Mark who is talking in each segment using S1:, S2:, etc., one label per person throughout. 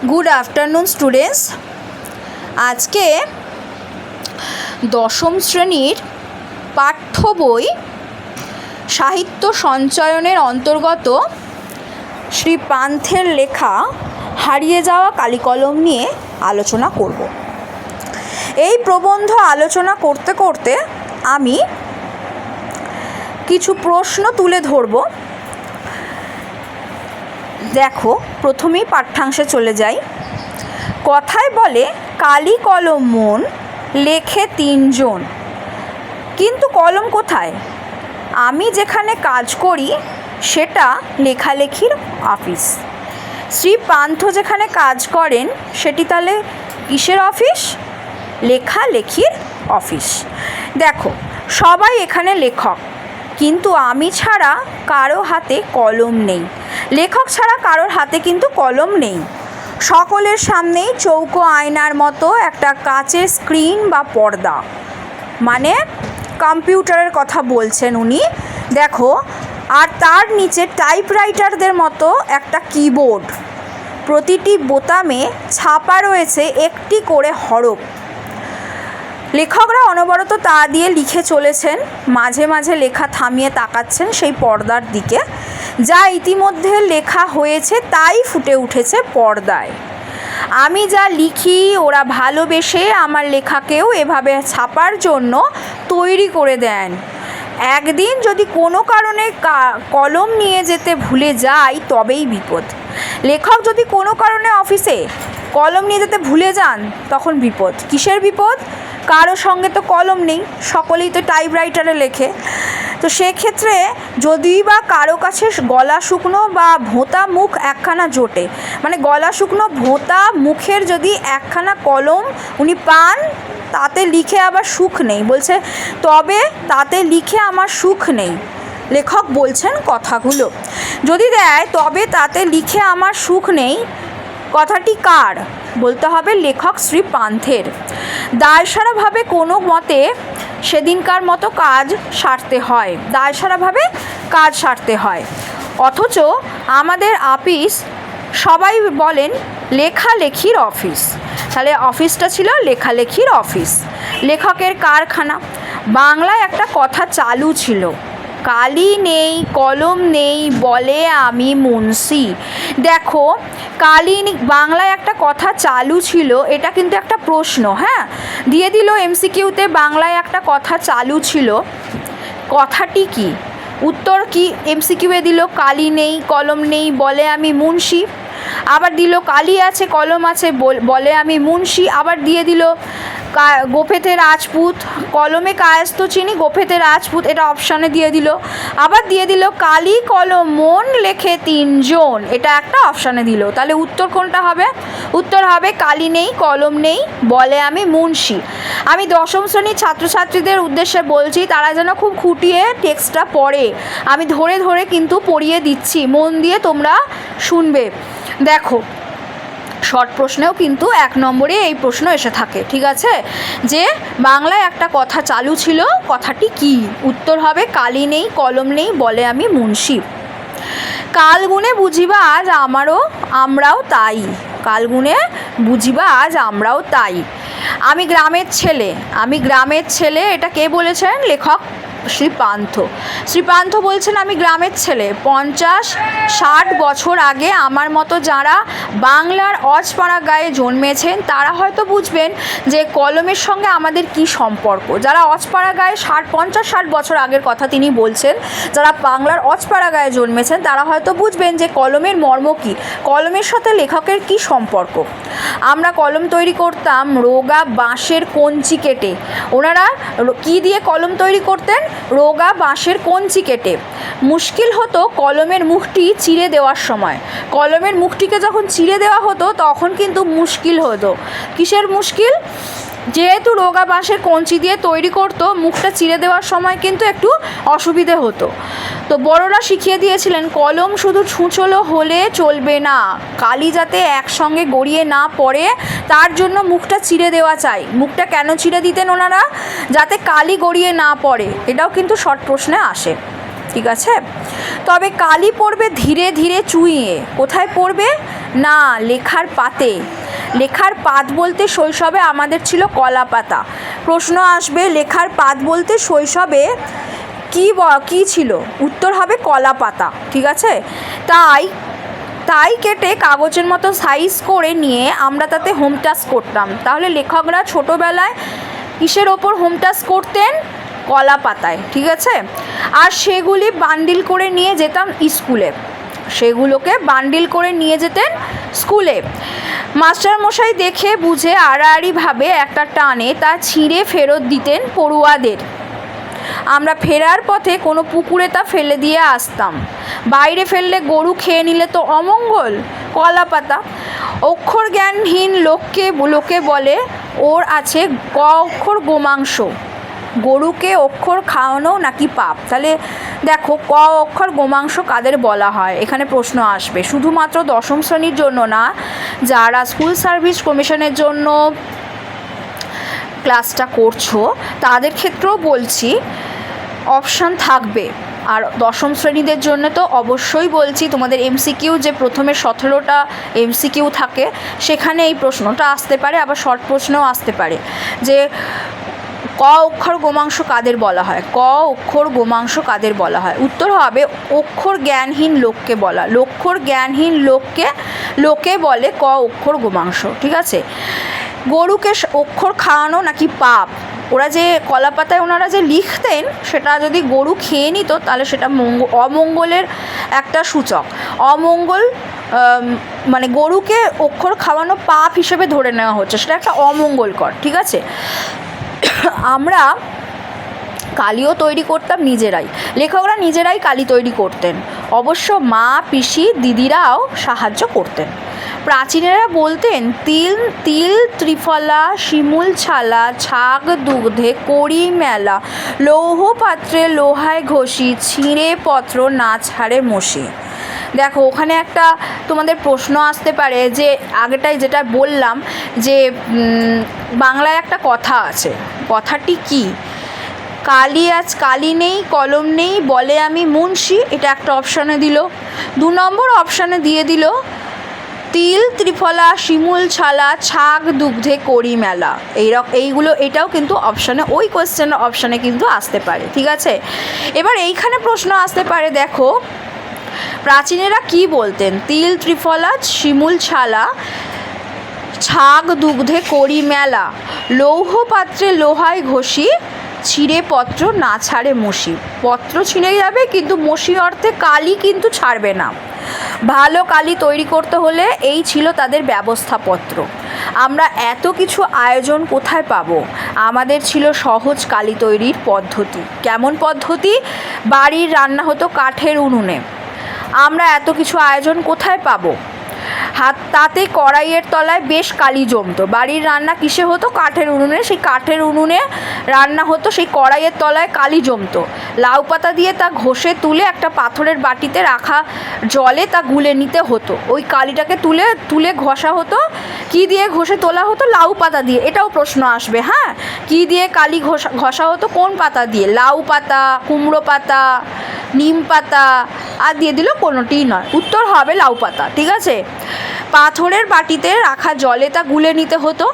S1: Good afternoon students. আজকে দশম শ্রেণীর পাঠ্য বই সাহিত্য সঞ্চয়নের অন্তর্গত শ্রী পান্থের লেখা হারিয়ে যাওয়া কালিকলম নিয়ে আলোচনা করব। এই প্রবন্ধ আলোচনা করতে করতে আমি কিছু প্রশ্ন তুলে ধরব। দেখো, প্রথমেই পাঠ্যাংশে চলে যাই। কথায় বলে কালি কলম মন লেখে তিনজন, কিন্তু কলম কোথায়? আমি যেখানে কাজ করি সেটা লেখালেখির অফিস। শ্রী পান্থ যেখানে কাজ করেন সেটি তাহলে কিসের অফিস? লেখালেখির অফিস। দেখো, সবাই এখানে লেখক, কিন্তু আমি ছাড়া কারো হাতে কলম নেই। লেখক ছাড়া কারোর হাতে কিন্তু কলম নেই। সকলের সামনেই চৌকো আয়নার মতো একটা কাচের স্ক্রিন বা পর্দা, মানে কম্পিউটারের কথা বলছেন উনি। দেখো, আর তার নিচে টাইপরাইটারদের মতো একটা কিবোর্ড, প্রতিটি বোতামে ছাপা রয়েছে একটি করে হরফ। লেখকরা অনবরত তা দিয়ে লিখে চলেছেন, মাঝে মাঝে লেখা থামিয়ে তাকাচ্ছেন সেই পর্দার দিকে। যা ইতিমধ্যে লেখা হয়েছে তাই ফুটে উঠেছে পর্দায়। আমি যা লিখি ওরা ভালোবেসে আমার লেখাকেও এভাবে ছাপার জন্য তৈরি করে দেন। একদিন যদি কোনো কারণে কলম নিয়ে যেতে ভুলে যাই তবেই বিপদ। লেখক যদি কোনো কারণে অফিসে কলম নিয়ে যেতে ভুলে যান তখন বিপদ। কিসের বিপদ? কারো সঙ্গে তো কলম নেই, সকলেই তো টাইপরাইটারে লেখে। তো সেক্ষেত্রে যদি বা কারো কাছে গলা শুকনো বা ভোঁতা মুখ একখানা জোটে, মানে গলা শুকনো ভোঁতা মুখের যদি একখানা কলম উনি পান, তাতে লিখে আবার সুখ নেই, বলছে তবে তাতে লিখে আমার সুখ নেই। লেখক বলছেন কথাগুলো যদি দেয় তবে তাতে লিখে আমার সুখ নেই, কথাটি কার? বলতে হবে লেখক শ্রী পান্থের। দায়সারাভাবে কোনো মতে সেদিনকার মতো কাজ সারতে হয়, দায়সারাভাবে কাজ সারতে হয়। অথচ আমাদের অফিস সবাই বলেন লেখালেখির অফিস। তাহলে অফিসটা ছিল লেখালেখির অফিস, লেখকের কারখানা। বাংলায় একটা কথা চালু ছিল, কালি নেই কলম নেই বলে আমি মুন্সি। দেখো, কালি বাংলায় একটা কথা চালু ছিল, এটা কিন্তু একটা প্রশ্ন, হ্যাঁ, দিয়ে দিল এমসিকিউতে। বাংলায় একটা কথা চালু ছিল, কথাটি কি? উত্তর কি এমসিকিউয়ে দিল? কালি নেই কলম নেই বলে আমি মুন্সি। আবার দিল কালি আছে কলম আছে বলে আমি মুন্সি। আবার দিয়ে দিল গোফেতে রাজপুত, কলমে কায়স্ত চিনি গোফেতে রাজপুত, এটা অপশানে দিয়ে দিল। আবার দিয়ে দিল কালি কলম মন লেখে তিনজন, এটা একটা অপশানে দিল। তাহলে উত্তর কোনটা হবে? উত্তর হবে কালি নেই কলম নেই বলে আমি মুন্সি। আমি দশম শ্রেণীর ছাত্রছাত্রীদের উদ্দেশ্যে বলছি, তারা যেন খুব খুঁটিয়ে টেক্সটটা পড়ে। আমি ধরে ধরে কিন্তু পড়িয়ে দিচ্ছি, মন দিয়ে তোমরা শুনবে। দেখো, শর্ট প্রশ্নেও কিন্তু 1 নম্বরে এই প্রশ্ন এসে থাকে, ঠিক আছে? যে বাংলায় একটা কথা চালু ছিল, কথাটি কি? উত্তর হবে কালি নেই কলম নেই বলে আমি মুন্সি। কালগুনে বুঝিবা আজ আমরাও তাই, কালগুনে বুঝিবা আজ আমরাও তাই। আমি গ্রামের ছেলে, এটা কে বলেছেন? লেখক শ্রী পান্থ। শ্রী পান্থ বলছেন আমি গ্রামের ছেলে। 50-60 বছর আগে আমার মতো যারা বাংলার অজপাড়া গায়ে জন্মেছেন তারা হয়তো বুঝবেন যে কলমের সঙ্গে আমাদের কি সম্পর্ক। যারা অজপাড়া গায়ে 50-60 বছর আগের কথা তিনি বলছেন, যারা বাংলার অজপাড়া গায়ে জন্মেছেন তারা হয়তো বুঝবেন যে কলমের মর্ম কী, কলমের সাথে লেখকের কি সম্পর্ক। আমরা কলম তৈরি করতাম রোগা বাঁশের কঞ্চি কেটে। ওনারা কি দিয়ে কলম তৈরি করতেন? রোগা বাঁশের কঞ্চি কেটে। মুশকিল হতো কলমের মুখটি চিরে দেওয়ার সময়। কলমের মুখটিকে যখন চিরে দেওয়া হতো তখন কিন্তু মুশকিল হতো। কিসের মুশকিল? যেহেতু রোগা বাঁশের কঞ্চি দিয়ে তৈরি করতো, মুখটা চিরে দেওয়ার সময় কিন্তু একটু অসুবিধে হতো। তো বড়রা শিখিয়ে দিয়েছিলেন কলম শুধু ছুঁচলো হলে চলবে না, কালি যাতে একসঙ্গে গড়িয়ে না পড়ে তার জন্য মুখটা চিরে দেওয়া চাই। মুখটা কেন চিরে দিতেন ওনারা? যাতে কালি গড়িয়ে না পড়ে। এটাও কিন্তু শর্ট প্রশ্নে আসে, ঠিক আছে? তবে কালি পড়বে ধীরে ধীরে চুইয়ে। কোথায় পড়বে? না, লেখার পাতে। লেখার পাত বলতে শৈশবে আমাদের ছিল কলা পাতা। প্রশ্ন আসবে লেখার পাত বলতে শৈশবে কী ছিল, উত্তর হবে কলা পাতা। ঠিক আছে, তাই কেটে কাগজের মতো সাইজ করে নিয়ে আমরা তাতে হোম টাস্ক করতাম। তাহলে লেখকরা ছোটোবেলায় কিসের ওপর হোম টাস্ক করতেন? কলা পাতায়। ঠিক আছে, আর সেগুলি বান্ডিল করে নিয়ে যেতাম স্কুলে, সেগুলোকে বান্ডিল করে নিয়ে যেতেন স্কুলে। মাস্টারমশাই দেখে বুঝে আড়াআড়িভাবে একটা টানে তা ছিঁড়ে ফেরত দিতেন পড়ুয়াদের। আমরা ফেরার পথে কোনো পুকুরে তা ফেলে দিয়ে আসতাম। বাইরে ফেললে গরু খেয়ে নিলে তো অমঙ্গল। কলা পাতা। অক্ষর জ্ঞানহীন লোকে বলে ওর আছে ক অক্ষর গোমাংস। গরুকে অক্ষর খাওয়ানো নাকি পাপ? তাহলে দেখো ক অক্ষর গোমাংস কাদের বলা হয়, এখানে প্রশ্ন আসবে। শুধুমাত্র দশম শ্রেণীর জন্য না, যারা স্কুল সার্ভিস কমিশনের জন্য ক্লাসটা করছো তাদের ক্ষেত্রেও বলছি অপশান থাকবে। আর দশম শ্রেণীদের জন্য তো অবশ্যই বলছি, তোমাদের এমসিকিউ যে প্রথমে 17টা এমসিকিউ থাকে সেখানে এই প্রশ্নটা আসতে পারে, আবার শর্ট প্রশ্নও আসতে পারে যে ক অক্ষর গোমাংস কাদের বলা হয়। ক অক্ষর গোমাংস কাদের বলা হয়? উত্তর হবে অক্ষর জ্ঞানহীন লোককে বলা। অক্ষর জ্ঞানহীন লোকে বলে ক অক্ষর গোমাংস। ঠিক আছে, গরুকে অক্ষর খাওয়ানো নাকি পাপ? ওরা যে কলা পাতায় ওনারা যে লিখতেন সেটা যদি গরু খেয়ে নিত তাহলে সেটা অমঙ্গলের একটা সূচক। অমঙ্গল মানে গরুকে অক্ষর খাওয়ানো পাপ হিসেবে ধরে নেওয়া হচ্ছে, সেটা একটা অমঙ্গলকর। ঠিক আছে, আমরা কালিও তৈরি করতাম নিজেরাই, লেখকরা নিজেরাই কালি তৈরি করতেন। অবশ্য মা, পিসি, দিদিরাও সাহায্য করতেন। প্রাচীনেরা বলতেন তিল ত্রিফলা, শিমুল ছালা, ছাগ দুগ্ধে করি মেলা, লৌহ পাত্রে লোহায় ঘষি, ছিঁড়ে পত্র না ছাড়ে মসি। দেখো ওখানে একটা তোমাদের প্রশ্ন আসতে পারে যে আগেটাই যেটা বললাম যে বাংলায় একটা কথা আছে, কথাটি কি? কালি নেই কলম নেই বলে আমি মুন্সি, এটা একটা অপশানে দিল। 2 নম্বর অপশানে দিয়ে দিল তিল ত্রিফলা, শিমুল ছালা, ছাগ দুগ্ধে করি মেলা। এটাও কিন্তু অপশানে, ওই কোয়েশ্চেনের অপশানে কিন্তু আসতে পারে। ঠিক আছে, এবার এইখানে প্রশ্ন আসতে পারে, দেখো প্রাচীনেরা কি বলতেন? তিল ত্রিফলা, শিমুল ছালা, ছাগ দুগ্ধে করি মেলা, লৌহ পাত্রে লোহায় ঘষি, ছিঁড়ে পত্র না ছাড়ে মসি। পত্র ছিঁড়ে যাবে কিন্তু মসি অর্থে কালি কিন্তু ছাড়বে না। ভালো কালি তৈরি করতে হলে এই ছিল তাদের ব্যবস্থাপত্র। আমরা এত কিছু আয়োজন কোথায় পাবো? আমাদের ছিল সহজ কালি তৈরির পদ্ধতি। কেমন পদ্ধতি? বাড়ির রান্না হতো কাঠের উনুনে। আমরা এত কিছু আয়োজন কোথায় পাবো? তাতে কড়াইয়ের তলায় বেশ কালি জমতো। বাড়ির রান্না কিসে হতো? কাঠের উনুনে। সেই কাঠের উনুনে রান্না হতো, সেই কড়াইয়ের তলায় কালি জমতো। লাউ পাতা দিয়ে তা ঘষে তুলে একটা পাথরের বাটিতে রাখা জলে তা গুলে নিতে হতো। ওই কালিটাকে তুলে ঘষা হতো। কি দিয়ে ঘষে তোলা হতো? লাউ পাতা দিয়ে। এটাও প্রশ্ন আসবে, হ্যাঁ, কি দিয়ে কালি ঘষা হতো? কোন পাতা দিয়ে? লাউ পাতা, কুমড়ো পাতা, নিম পাতা, আর দিয়ে দিল কোনোটিই নয়। উত্তর হবে লাউ পাতা। ঠিক আছে, পাথরের বাটিতে রাখা জলে তা গুলে নিতে হতো।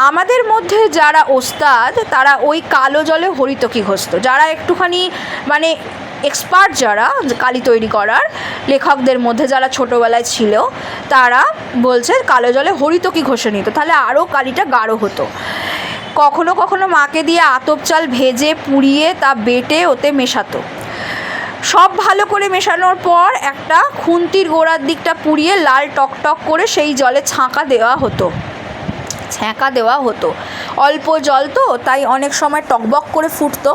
S1: আমাদের মধ্যে যারা ওস্তাদ তারা ওই কালো জলে হরিতকি ঘষত। যারা একটুখানি মানে এক্সপার্ট, যারা কালি তৈরি করার লেখকদের মধ্যে যারা ছোটোবেলায় ছিল তারা বলছে কালো জলে হরিতকি ঘষে নিত, তাহলে আরও কালিটা গাঢ় হতো। কখনো কখনো মাকে দিয়ে আতপ চাল ভেজে পুড়িয়ে তা বেটে ওতে মেশাতো। সব ভালো করে মেশানোর পর একটা খুন্তির গোড়ার দিকটা পুড়িয়ে লাল টকটক করে সেই জলে ছ্যাঁকা দেওয়া হতো। অল্প জল তো, তাই অনেক সময় টকবক করে ফুটতো।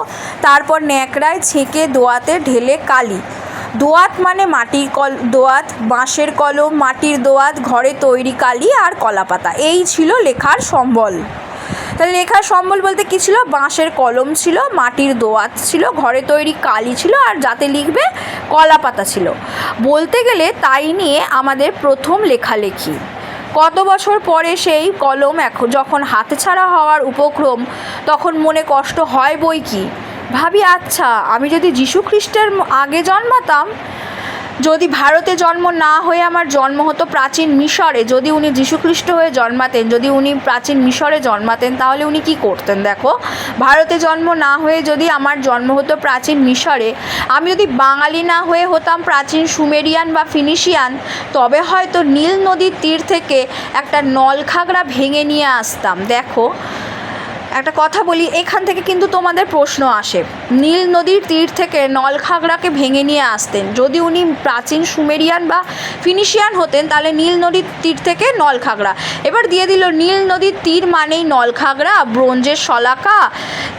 S1: তারপর ন্যাকড়ায় ছেঁকে দোয়াতে ঢেলে কালি। দোয়াত মানে মাটির দোয়াত, বাঁশের কলম, মাটির দোয়াত, ঘরে তৈরি কালি আর কলাপাতা। এই ছিল লেখার সম্বল। তাহলে লেখার সম্বল বলতে কী ছিল? বাঁশের কলম ছিল, মাটির দোয়াত ছিল, ঘরে তৈরি কালি ছিল, আর যাতে লিখবে কলা পাতা ছিল। বলতে গেলে তাই নিয়ে আমাদের প্রথম লেখালেখি। কত বছর পরে সেই কলম যখন হাতছাড়া হওয়ার উপক্রম, তখন মনে কষ্ট হয় বই কি। ভাবি আচ্ছা, আমি যদি যীশু খ্রিস্টের আগে জন্মাতাম, যদি ভারতে জন্ম না হয়ে আমার জন্ম হতো প্রাচীন মিশরে, যদি উনি যীশুখ্রিস্ট হয়ে জন্মাতেন, যদি উনি প্রাচীন মিশরে জন্মাতেন, তাহলে উনি কি করতেন? দেখো, ভারতে জন্ম না হয়ে যদি আমার জন্ম হতো প্রাচীন মিশরে, আমি যদি বাঙালি না হয়ে হতাম প্রাচীন সুমেরিয়ান বা ফিনিশিয়ান, তবে হয়তো নীল নদীর তীর থেকে একটা নলখাগড়া ভেঙে নিয়ে আসতাম। দেখো, একটা কথা বলি, এখান থেকে কিন্তু তোমাদের প্রশ্ন আসে। নীল নদীর তীর থেকে নলখাগড়াকে ভেঙে নিয়ে আসতেন। যদি উনি প্রাচীন সুমেরিয়ান বা ফিনিশিয়ান হতেন, তাহলে নীল নদীর তীর থেকে নলখাগড়া। এবার দিয়ে দিল নীল নদীর তীর মানেই নলখাগড়া, ব্রোঞ্জের শলাকা,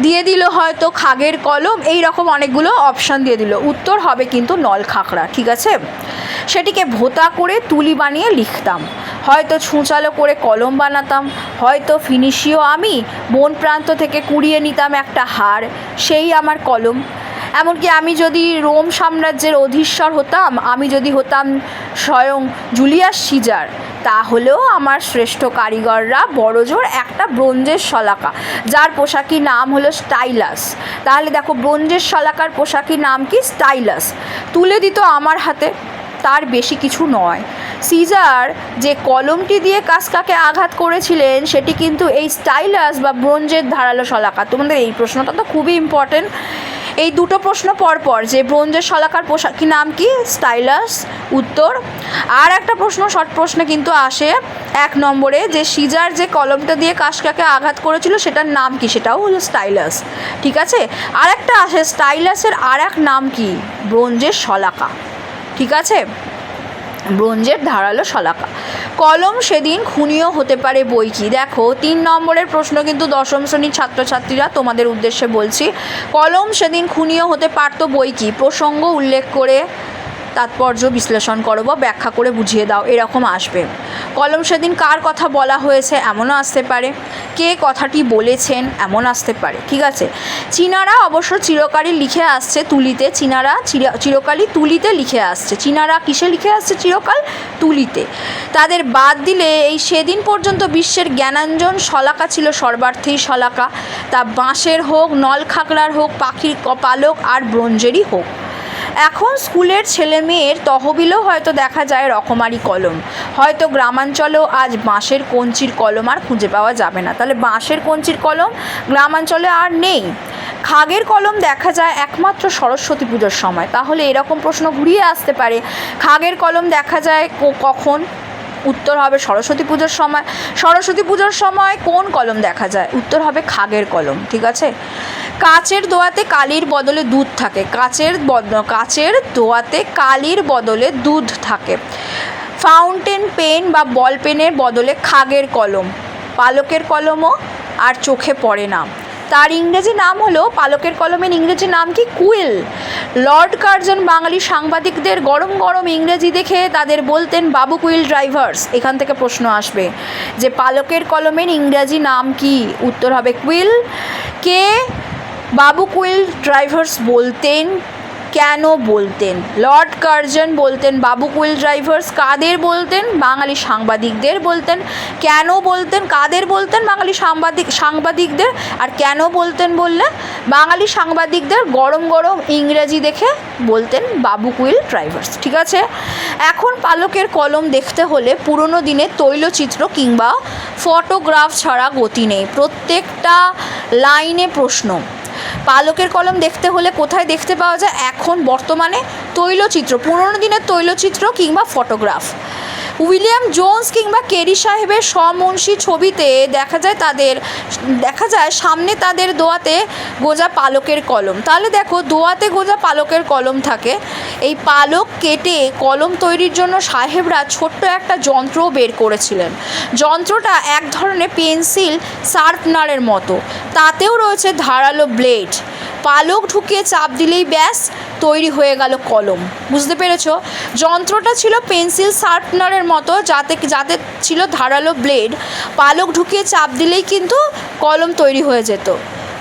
S1: দিয়ে দিল হয়তো খাগের কলম, এই রকম অনেকগুলো অপশান দিয়ে দিল। উত্তর হবে কিন্তু নলখাগড়া। ঠিক আছে, সেটিকে ভোঁতা করে তুলি বানিয়ে লিখতাম, হয়তো ছুঁচালো করে কলম বানাতাম, হয়তো ফিনিশীয় আমি বন প্রান্ত থেকে কুড়িয়ে নিতাম একটা হার, সেই আমার কলম। এমনকি আমি যদি রোম সাম্রাজ্যের অধীশ্বর হতাম, আমি যদি হতাম স্বয়ং জুলিয়াস সিজার, তাহলেও আমার শ্রেষ্ঠ কারিগররা বড়জোর একটা ব্রোঞ্জের শলাকা, যার পোশাকি নাম হলো স্টাইলাস। তাহলে দেখো, ব্রোঞ্জের শলাকার পোশাকি নাম কি? স্টাইলাস। তুলে দিত আমার হাতে, তার বেশি কিছু নয়। সিজার যে কলমটি দিয়ে কাসকাকে আঘাত করেছিলেন, সেটি কিন্তু এই স্টাইলাস বা ব্রোঞ্জের ধারালো শলাকা। তোমাদের এই প্রশ্নটা তো খুবই ইম্পর্টেন্ট। এই দুটো প্রশ্ন পরপর, যে ব্রোঞ্জের শলাকার পোশাকি নাম কি? স্টাইলাস, উত্তর। আর একটা প্রশ্ন শর্ট প্রশ্নে কিন্তু আসে 1 নম্বরে, যে সিজার যে কলমটা দিয়ে কাসকাকে আঘাত করেছিল সেটার নাম কি? সেটাও হলো স্টাইলাস। ঠিক আছে, আর একটা আসে, স্টাইলাসের আর এক নাম কি? ব্রোঞ্জের শলাকা। ঠিক আছে, ব্রোঞ্জের ধারালো শলাকা। কলম সেদিন খুনিও হতে পারে বই কি? দেখো, 3 নম্বরের প্রশ্ন কিন্তু দশম শ্রেণীর ছাত্রছাত্রীরা তোমাদের উদ্দেশ্যে বলছি। কলম সেদিন খুনিও হতে পারতো বই কি? প্রসঙ্গ উল্লেখ করে তাৎপর্য বিশ্লেষণ করো বা ব্যাখ্যা করে বুঝিয়ে দাও, এরকম আসবে। কলম সেদিন কার কথা বলা হয়েছে, এমনও আসতে পারে। কে কথাটি বলেছেন, এমন আসতে পারে। ঠিক আছে, চীনারা অবশ্য চিরকালই লিখে আসছে তুলিতে। চীনারা চিরকালই তুলিতে লিখে আসছে। চীনারা কিসে লিখে আসছে চিরকাল? তুলিতে। তাদের বাদ দিলে এই সেদিন পর্যন্ত বিশ্বের জ্ঞানাঞ্জন শলাকা ছিল সর্বার্থেই শলাকা, তা বাঁশের হোক, নলখাগড়ার হোক, পাখির পালক আর ব্রোঞ্জেরই হোক। এখন স্কুলের ছেলে মেয়ের তহবিলেও হয়তো দেখা যায় রকমারি কলম। হয়তো গ্রামাঞ্চলেও আজ বাঁশের কঞ্চির কলম আর খুঁজে পাওয়া যাবে না। তাহলে বাঁশের কঞ্চির কলম গ্রামাঞ্চলে আর নেই। খাগের কলম দেখা যায় একমাত্র সরস্বতী পুজোর সময়। তাহলে এরকম প্রশ্ন ঘুরিয়ে আসতে পারে, খাগের কলম দেখা যায় কখন? উত্তর হবে সরস্বতী পুজোর সময়। সরস্বতী পুজোর সময় কোন কলম দেখা যায়? উত্তর হবে খাগের কলম। ঠিক আছে, কাচের দোয়াতে কালির বদলে দুধ থাকে। কাচের দোয়াতে কালির বদলে দুধ থাকে। ফাউন্টেন পেন বা বল পেনের বদলে খাগের কলম। পালকের কলমও আর চোখে পড়ে না। তার ইংরেজি নাম হলো, পালকের কলমের ইংরেজি নাম কি? কুইল। লর্ড কার্জন বাঙালি সাংবাদিকদের গরম গরম ইংরেজি দেখে তাদের বলতেন বাবু কুইল ড্রাইভার্স। এখান থেকে প্রশ্ন আসবে যে পালকের কলমের ইংরেজি নাম কি? উত্তর হবে কুইল। কে বাবু কুইল ড্রাইভার্স বলতেন? কেন বলতেন? লর্ড কার্জন বলতেন বাবু কুইল ড্রাইভার্স। কাদের বলতেন? বাঙালি সাংবাদিকদের বলতেন। কেন বলতেন? কাদের বলতেন? বাঙালি সাংবাদিকদের। আর কেন বলতেন বললে? বাঙালি সাংবাদিকদের গরম গরম ইংরেজি দেখে বলতেন বাবু কুইল ড্রাইভার্স। ঠিক আছে, এখন পালকের কলম দেখতে হলে পুরনো দিনের তৈলচিত্র কিংবা ফটোগ্রাফ ছাড়া গতি নেই। প্রত্যেকটা লাইনে প্রশ্ন। পালকের কলম দেখতে হলে কোথায় দেখতে পাওয়া যায়? এখন বর্তমানে তৈলচিত্র, পুরনো দিনের তৈলচিত্র কিংবা ফটোগ্রাফ। উইলিয়াম জোন্স কিংবা কেরি সাহেবের সমুন্সী ছবিতে দেখা যায় সামনে তাদের দোয়াতে গোজা পালকের কলম। তাহলে দেখো, দোয়াতে গোজা পালকের কলম থাকে। এই পালক কেটে কলম তৈরির জন্য সাহেবরা ছোট্ট একটা যন্ত্রও বের করেছিলেন। যন্ত্রটা এক ধরনের পেন্সিল শার্পনারের মতো, তাতেও রয়েছে ধারালো ব্লেড। পালক ঢুকিয়ে চাপ দিলেই ব্যাস তৈরি হয়ে গেল কলম। বুঝতে পেরেছ? যন্ত্রটা ছিল পেন্সিল শার্পনারের মতো, যাতে ছিল ধারালো ব্লেড। পালক ঢুকিয়ে চাপ দিলেই কিন্তু কলম তৈরি হয়ে যেত।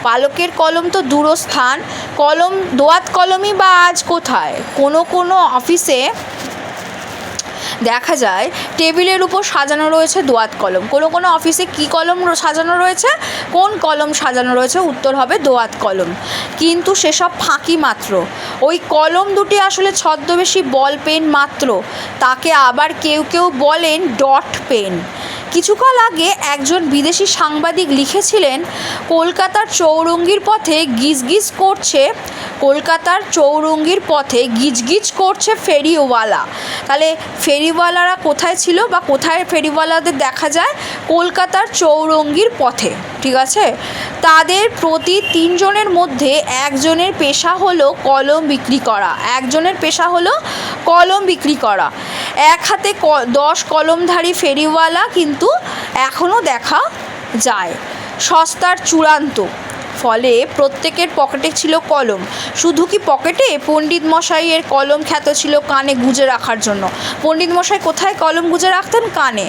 S1: পালকের কলম তো দূরস্থান। দোয়াত কলমই বা আজ কোথায়? কোনো অফিসে দেখা যায় টেবিলের উপর সাজানো রয়েছে দোয়াত কলম। কোনো কোনো অফিসে কী কলম সাজানো রয়েছে, কোন কলম সাজানো রয়েছে? উত্তর হবে দোয়াত কলম। কিন্তু সেসব ফাঁকি মাত্র। ওই কলম দুটি আসলে ছদ্মবেশী বল পেন মাত্র। তাকে আবার কেউ কেউ বলেন ডট পেন। কিছুকাল আগে একজন বিদেশি সাংবাদিক লিখেছিলেন, কলকাতার চৌরঙ্গির পথে গিজগিজ করছে ফেরিওয়ালা। তাহলে ফেরিওয়ালারা কোথায় ছিল বা কোথায় ফেরিওয়ালাদের দেখা যায়? কলকাতার চৌরঙ্গির পথে, ঠিক আছে। তাদের প্রতি 3 জনের মধ্যে একজনের পেশা হলো কলম বিক্রি করা। এক হাতে 10 কলমধারী ফেরিওয়ালা কিন্তু এখনও দেখা যায়। সস্তার চূড়ান্ত। ফলে প্রত্যেকের পকেটে ছিল কলম। শুধু কি পকেটে? পণ্ডিত মশাইয়ের কলম খ্যাত ছিল কানে গুজে রাখার জন্য। পণ্ডিত মশাই কোথায় কলম গুজে রাখতেন? কানে।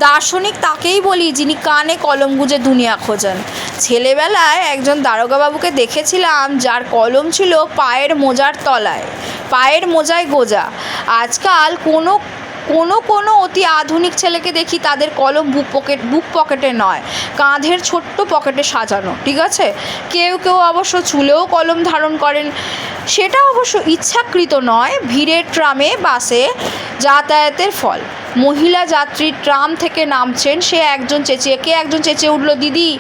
S1: দার্শনিক তাকেই বলি যিনি কানে কলম গুজে দুনিয়া খোঁজেন। ছেলেবেলায় একজন দারোগাবাবুকে দেখেছিলাম যার কলম ছিল পায়ের মোজার তলায়, পায়ের মোজায় গোজা। আজকাল কোনো অতি আধুনিক ছেলেকে দেখি তাদের কলম বুক পকেটে নয়, কাঁধের ছোট্ট পকেটে সাজানো, ঠিক আছে। কেউ কেউ অবশ্য চুলেও কলম ধারণ করেন। সেটা অবশ্য ইচ্ছাকৃত নয়, ভিড়ের ট্রামে বাসে যাতায়াতের ফল। মহিলা যাত্রী ট্রাম থেকে নামছেন, কে একজন চেঁচিয়ে উঠল, দিদি,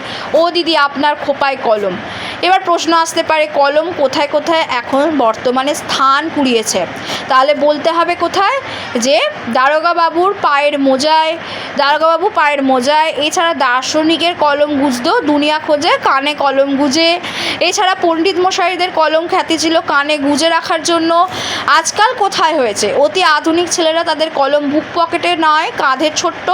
S1: ও দিদি, আপনার খোঁপায় কলম। এবার প্রশ্ন আসতে পারে, কলম কোথায় কোথায় এখন বর্তমানে স্থান কুড়িয়েছে? তাহলে বলতে হবে কোথায়? যে দারোগাবাবু পায়ের মোজায়। এছাড়া দার্শনিকের কলম গুজতো দুনিয়া খোঁজে, কানে কলম গুজে। এছাড়া পণ্ডিত মশাইদের কলম খ্যাতি ছিল কানে গুজে রাখার জন্য। আজকাল কোথায় হয়েছে? অতি আধুনিক ছেলেরা তাদের কলম বুক পকেটে নয়, কাঁধের ছোট্ট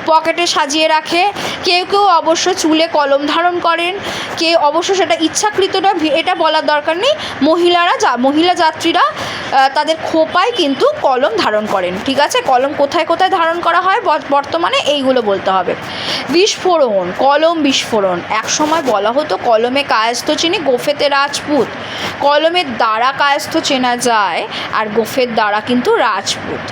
S1: পকেটে সাজিয়ে রাখে। কেউ কেউ অবশ্য চুলে কলম ধারণ করেন, কেউ অবশ্য সেটা ইচ্ছাকৃত নয়, এটা বলার দরকার নেই। মহিলা যাত্রীরা তাদের খোঁপায় কিন্তু কলম ধারণ করেন, ঠিক আছে। কলম কোথায় কোথায় ধারণ করা হয় বর্তমানে এইগুলো বলতে হবে। বিস্ফোরণ, কলম বিস্ফোরণ। এক সময় বলা হতো কলমে কায়স্থ চিনি, গোফেতে রাজপুত। কলমের দ্বারা কায়স্থ চেনা যায়, আর গোফের দ্বারা কিন্তু রাজপুত।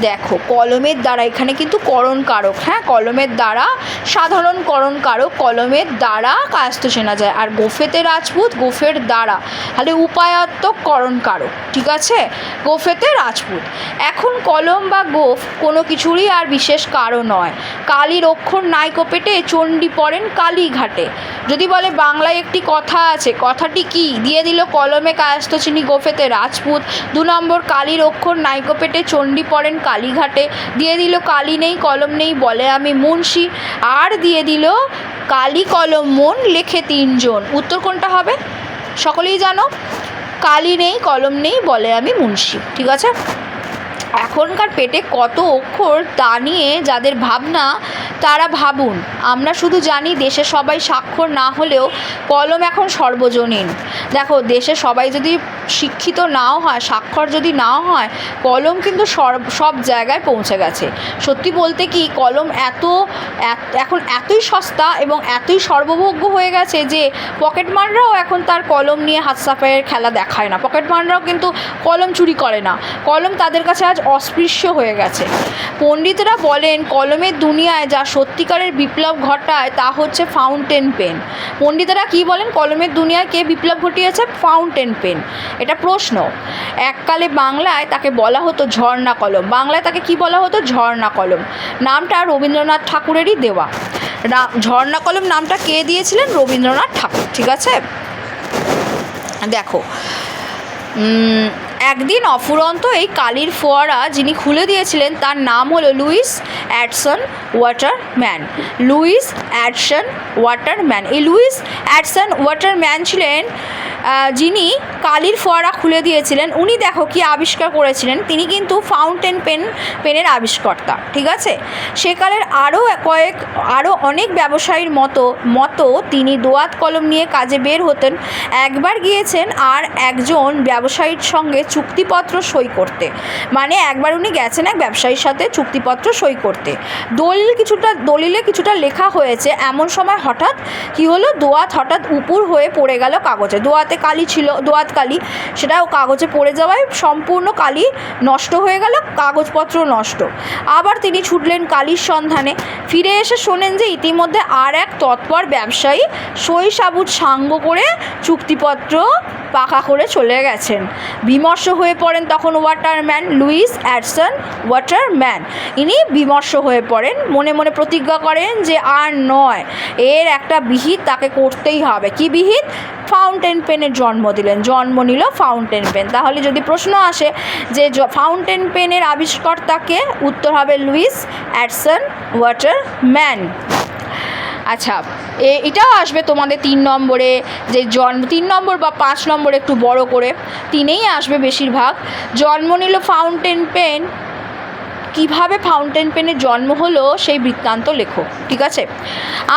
S1: দেখো, কলমের দ্বারা এখানে কিন্তু করণ কারক, হ্যাঁ, কলমের দ্বারা সাধারণ করণ কারক, কলমের দ্বারা কায়স্থ চেনা যায়। আর গোফেতে রাজপুত, গোফের দ্বারা, তাহলে উপায়াত্মক করণ কারক, ঠিক আছে, গোফেতে রাজপুত। এখন কলম বা গোফ কোনো কিছুরই আর বিশেষ কারণ নয়। কালির অক্ষর নাইকো পেটে চণ্ডী পড়েন কালীঘাটে। যদি বলে বাংলায় একটি কথা আছে, কথাটি কি? দিয়ে দিল কলমে কায়স্থ চিনি, গোফেতে রাজপুত। 2 নম্বর, কালির অক্ষর নাইকো পেটে চণ্ডী পড়েন কালীঘাটে। দিয়ে দিল কালি নেই কলম নেই বলে আমি মুন্সি। আর দিয়ে দিল কালি কলম মন লেখে 3 জন। উত্তর কোনটা হবে? সকলেই জানো, কালি নেই কলম নেই বলে আমি মুন্সি, ঠিক আছে। এখনকার পেটে কত অক্ষর তা নিয়ে যাদের ভাবনা তারা ভাবুন। আমরা শুধু জানি দেশে সবাই স্বাক্ষর না হলেও কলম এখন সর্বজনীন। দেখো, দেশে সবাই যদি শিক্ষিত নাও হয়, স্বাক্ষর যদি নাও হয়, কলম কিন্তু সব জায়গায় পৌঁছে গেছে। সত্যি বলতে কি, কলম এখন এতই সস্তা এবং এতই সর্বভোগ্য হয়ে গেছে যে পকেটমাররাও এখন তার কলম নিয়ে হাত সাফাইয়ের খেলা দেখায় না। পকেটমাররাও কিন্তু কলম চুরি করে না। কলম তাদের কাছে আজ অস্পৃশ্য হয়ে গেছে। পণ্ডিতরা বলেন কলমের দুনিয়ায় যা সত্যিকারের বিপ্লব ঘটায় তা হচ্ছে ফাউন্টেন পেন। পণ্ডিতরা কি বলেন? কলমের দুনিয়ায় কে বিপ্লব ঘটিয়েছে? Fountain pen. এটা প্রশ্ন। এককালে বাংলায় তাকে বলা হতো ঝর্ণা কলম। বাংলায় তাকে কি বলা হতো? ঝর্ণা কলম। নামটা রবীন্দ্রনাথ ঠাকুরেরই দেওয়া। ঝর্ণা কলম নামটা কে দিয়েছিলেন? রবীন্দ্রনাথ ঠাকুর, ঠিক আছে। দেখো, একদিন অফুরন্ত এই কালির ফোয়ারা যিনি খুলে দিয়েছিলেন তার নাম হলো লুইস অ্যাডসন ওয়াটারম্যান। এই লুইস অ্যাডসন ওয়াটারম্যান ছিলেন যিনি কালির ফোয়ারা খুলে দিয়েছিলেন। উনি দেখো কি আবিষ্কার করেছিলেন, তিনি কিন্তু ফাউন্টেন পেনের আবিষ্কর্তা, ঠিক আছে। সেকালের আরও অনেক ব্যবসায়ীর মতো তিনি দোয়াত কলম নিয়ে কাজে বের হতেন। একবার গিয়েছেন আর একজন ব্যবসায়ীর সঙ্গে চুক্তিপত্র সই করতে। মানে একবার উনি গেছেন এক ব্যবসায়ীর সাথে চুক্তিপত্র সই করতে। দলিলে কিছুটা লেখা হয়েছে। এমন সময় হঠাৎ কি হলো, দোয়াত হঠাৎ উপুর হয়ে পড়ে গেল কাগজে। দোয়াতে হাতে কালি ছিল, দোয়াত কালি, সেটাও কাগজে পড়ে যাওয়ায় সম্পূর্ণ কালি নষ্ট হয়ে গেল, কাগজপত্র নষ্ট। আবার তিনি ছুটলেন কালির সন্ধানে। ফিরে এসে শোনেন যে ইতিমধ্যে আর এক তৎপর ব্যবসায়ী সই সাবুত সাঙ্গ করে চুক্তিপত্র পাকা করে চলে গেছেন। বিমর্ষ হয়ে পড়েন তখন ওয়াটারম্যান, লুইস অ্যাডসন ওয়াটারম্যান। ইনি বিমর্ষ হয়ে পড়েন, মনে মনে প্রতিজ্ঞা করেন যে আর নয়, এর একটা বিহিত তাকে করতেই হবে। কি বিহিত? ফাউন্টেন পেনের জন্ম নিল ফাউন্টেন পেন। তাহলে যদি প্রশ্ন আসে যে ফাউন্টেন পেনের আবিষ্কর্তাকে, উত্তর হবে লুইস অ্যাডসন ওয়াটারম্যান। আচ্ছা, এটাও আসবে তোমাদের 3 নম্বরে, যে 3 নম্বর বা 5 নম্বরে একটু বড় করে, 3এই আসবে বেশিরভাগ। জন্ম নিল ফাউন্টেন পেন, কিভাবে ফাউন্টেন পেনের জন্ম হলো সেই বৃত্তান্ত লেখো। ঠিক আছে,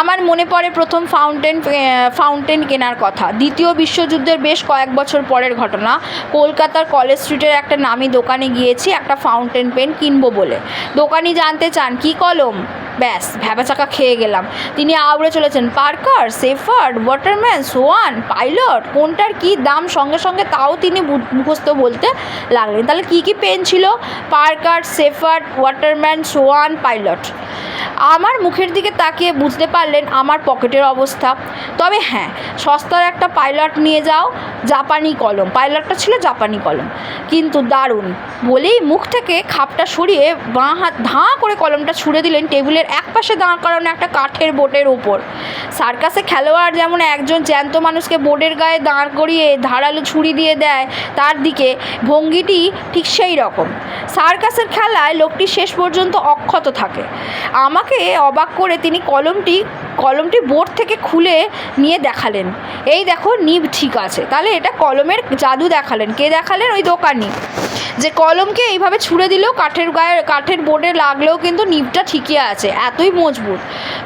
S1: আমার মনে পড়ে প্রথম ফাউন্টেন কেনার কথা। দ্বিতীয় বিশ্বযুদ্ধের বেশ কয়েক বছর পরের ঘটনা। কলকাতার কলেজ স্ট্রিটের একটা নামি দোকানে গিয়েছি একটা ফাউন্টেন পেন কিনবো বলে। দোকানি জানতে চান কি কলম। ব্যাস, ভ্যাবাচাকা খেয়ে গেলাম। তিনি আউড়ে চলেছেন Parker, Sheaffer, Waterman, Swan, Pilot, কোনটার কী দাম সঙ্গে সঙ্গে তাও তিনি মুখস্থ বলতে লাগলেন। তাহলে কী কী পেন ছিল? Parker, Sheaffer, Waterman, Swan, Pilot. আমার মুখের দিকে তাকিয়ে বুঝতে পারলেন আমার পকেটের অবস্থা। তবে হ্যাঁ, সস্তার একটা পাইলট নিয়ে যাও, জাপানি কলম। পাইলটটা ছিল জাপানি কলম, কিন্তু দারুণ। বলেই মুখ থেকে খাপটা সরিয়ে বাঁ হাত ধাঁ করে কলমটা ছুঁড়ে দিলেন টেবিলের একপাশে দাঁড় করানো একটা কাঠের বোর্ডের ওপর। সার্কাসে খেলোয়াড় যেমন একজন জ্যান্ত মানুষকে বোর্ডের গায়ে দাঁড় করিয়ে ধারালো ছুরি দিয়ে দেয়, তার দিকে ভঙ্গিটি ঠিক সেই রকম। সার্কাসের খেলায় লোকটি শেষ পর্যন্ত অক্ষত থাকে। আমাকে অবাক করে তিনি কলমটি বোর্ড থেকে খুলে নিয়ে দেখালেন। এই দেখো, নিব ঠিক আছে। তাহলে এটা কলমের জাদু দেখালেন। কে দেখালেন? ওই দোকানি। যে কলমকে এইভাবে ছুঁড়ে দিলেও কাঠের বোর্ডে লাগলেও কিন্তু নিবটা ঠিকই আছে, এতই মজবুত।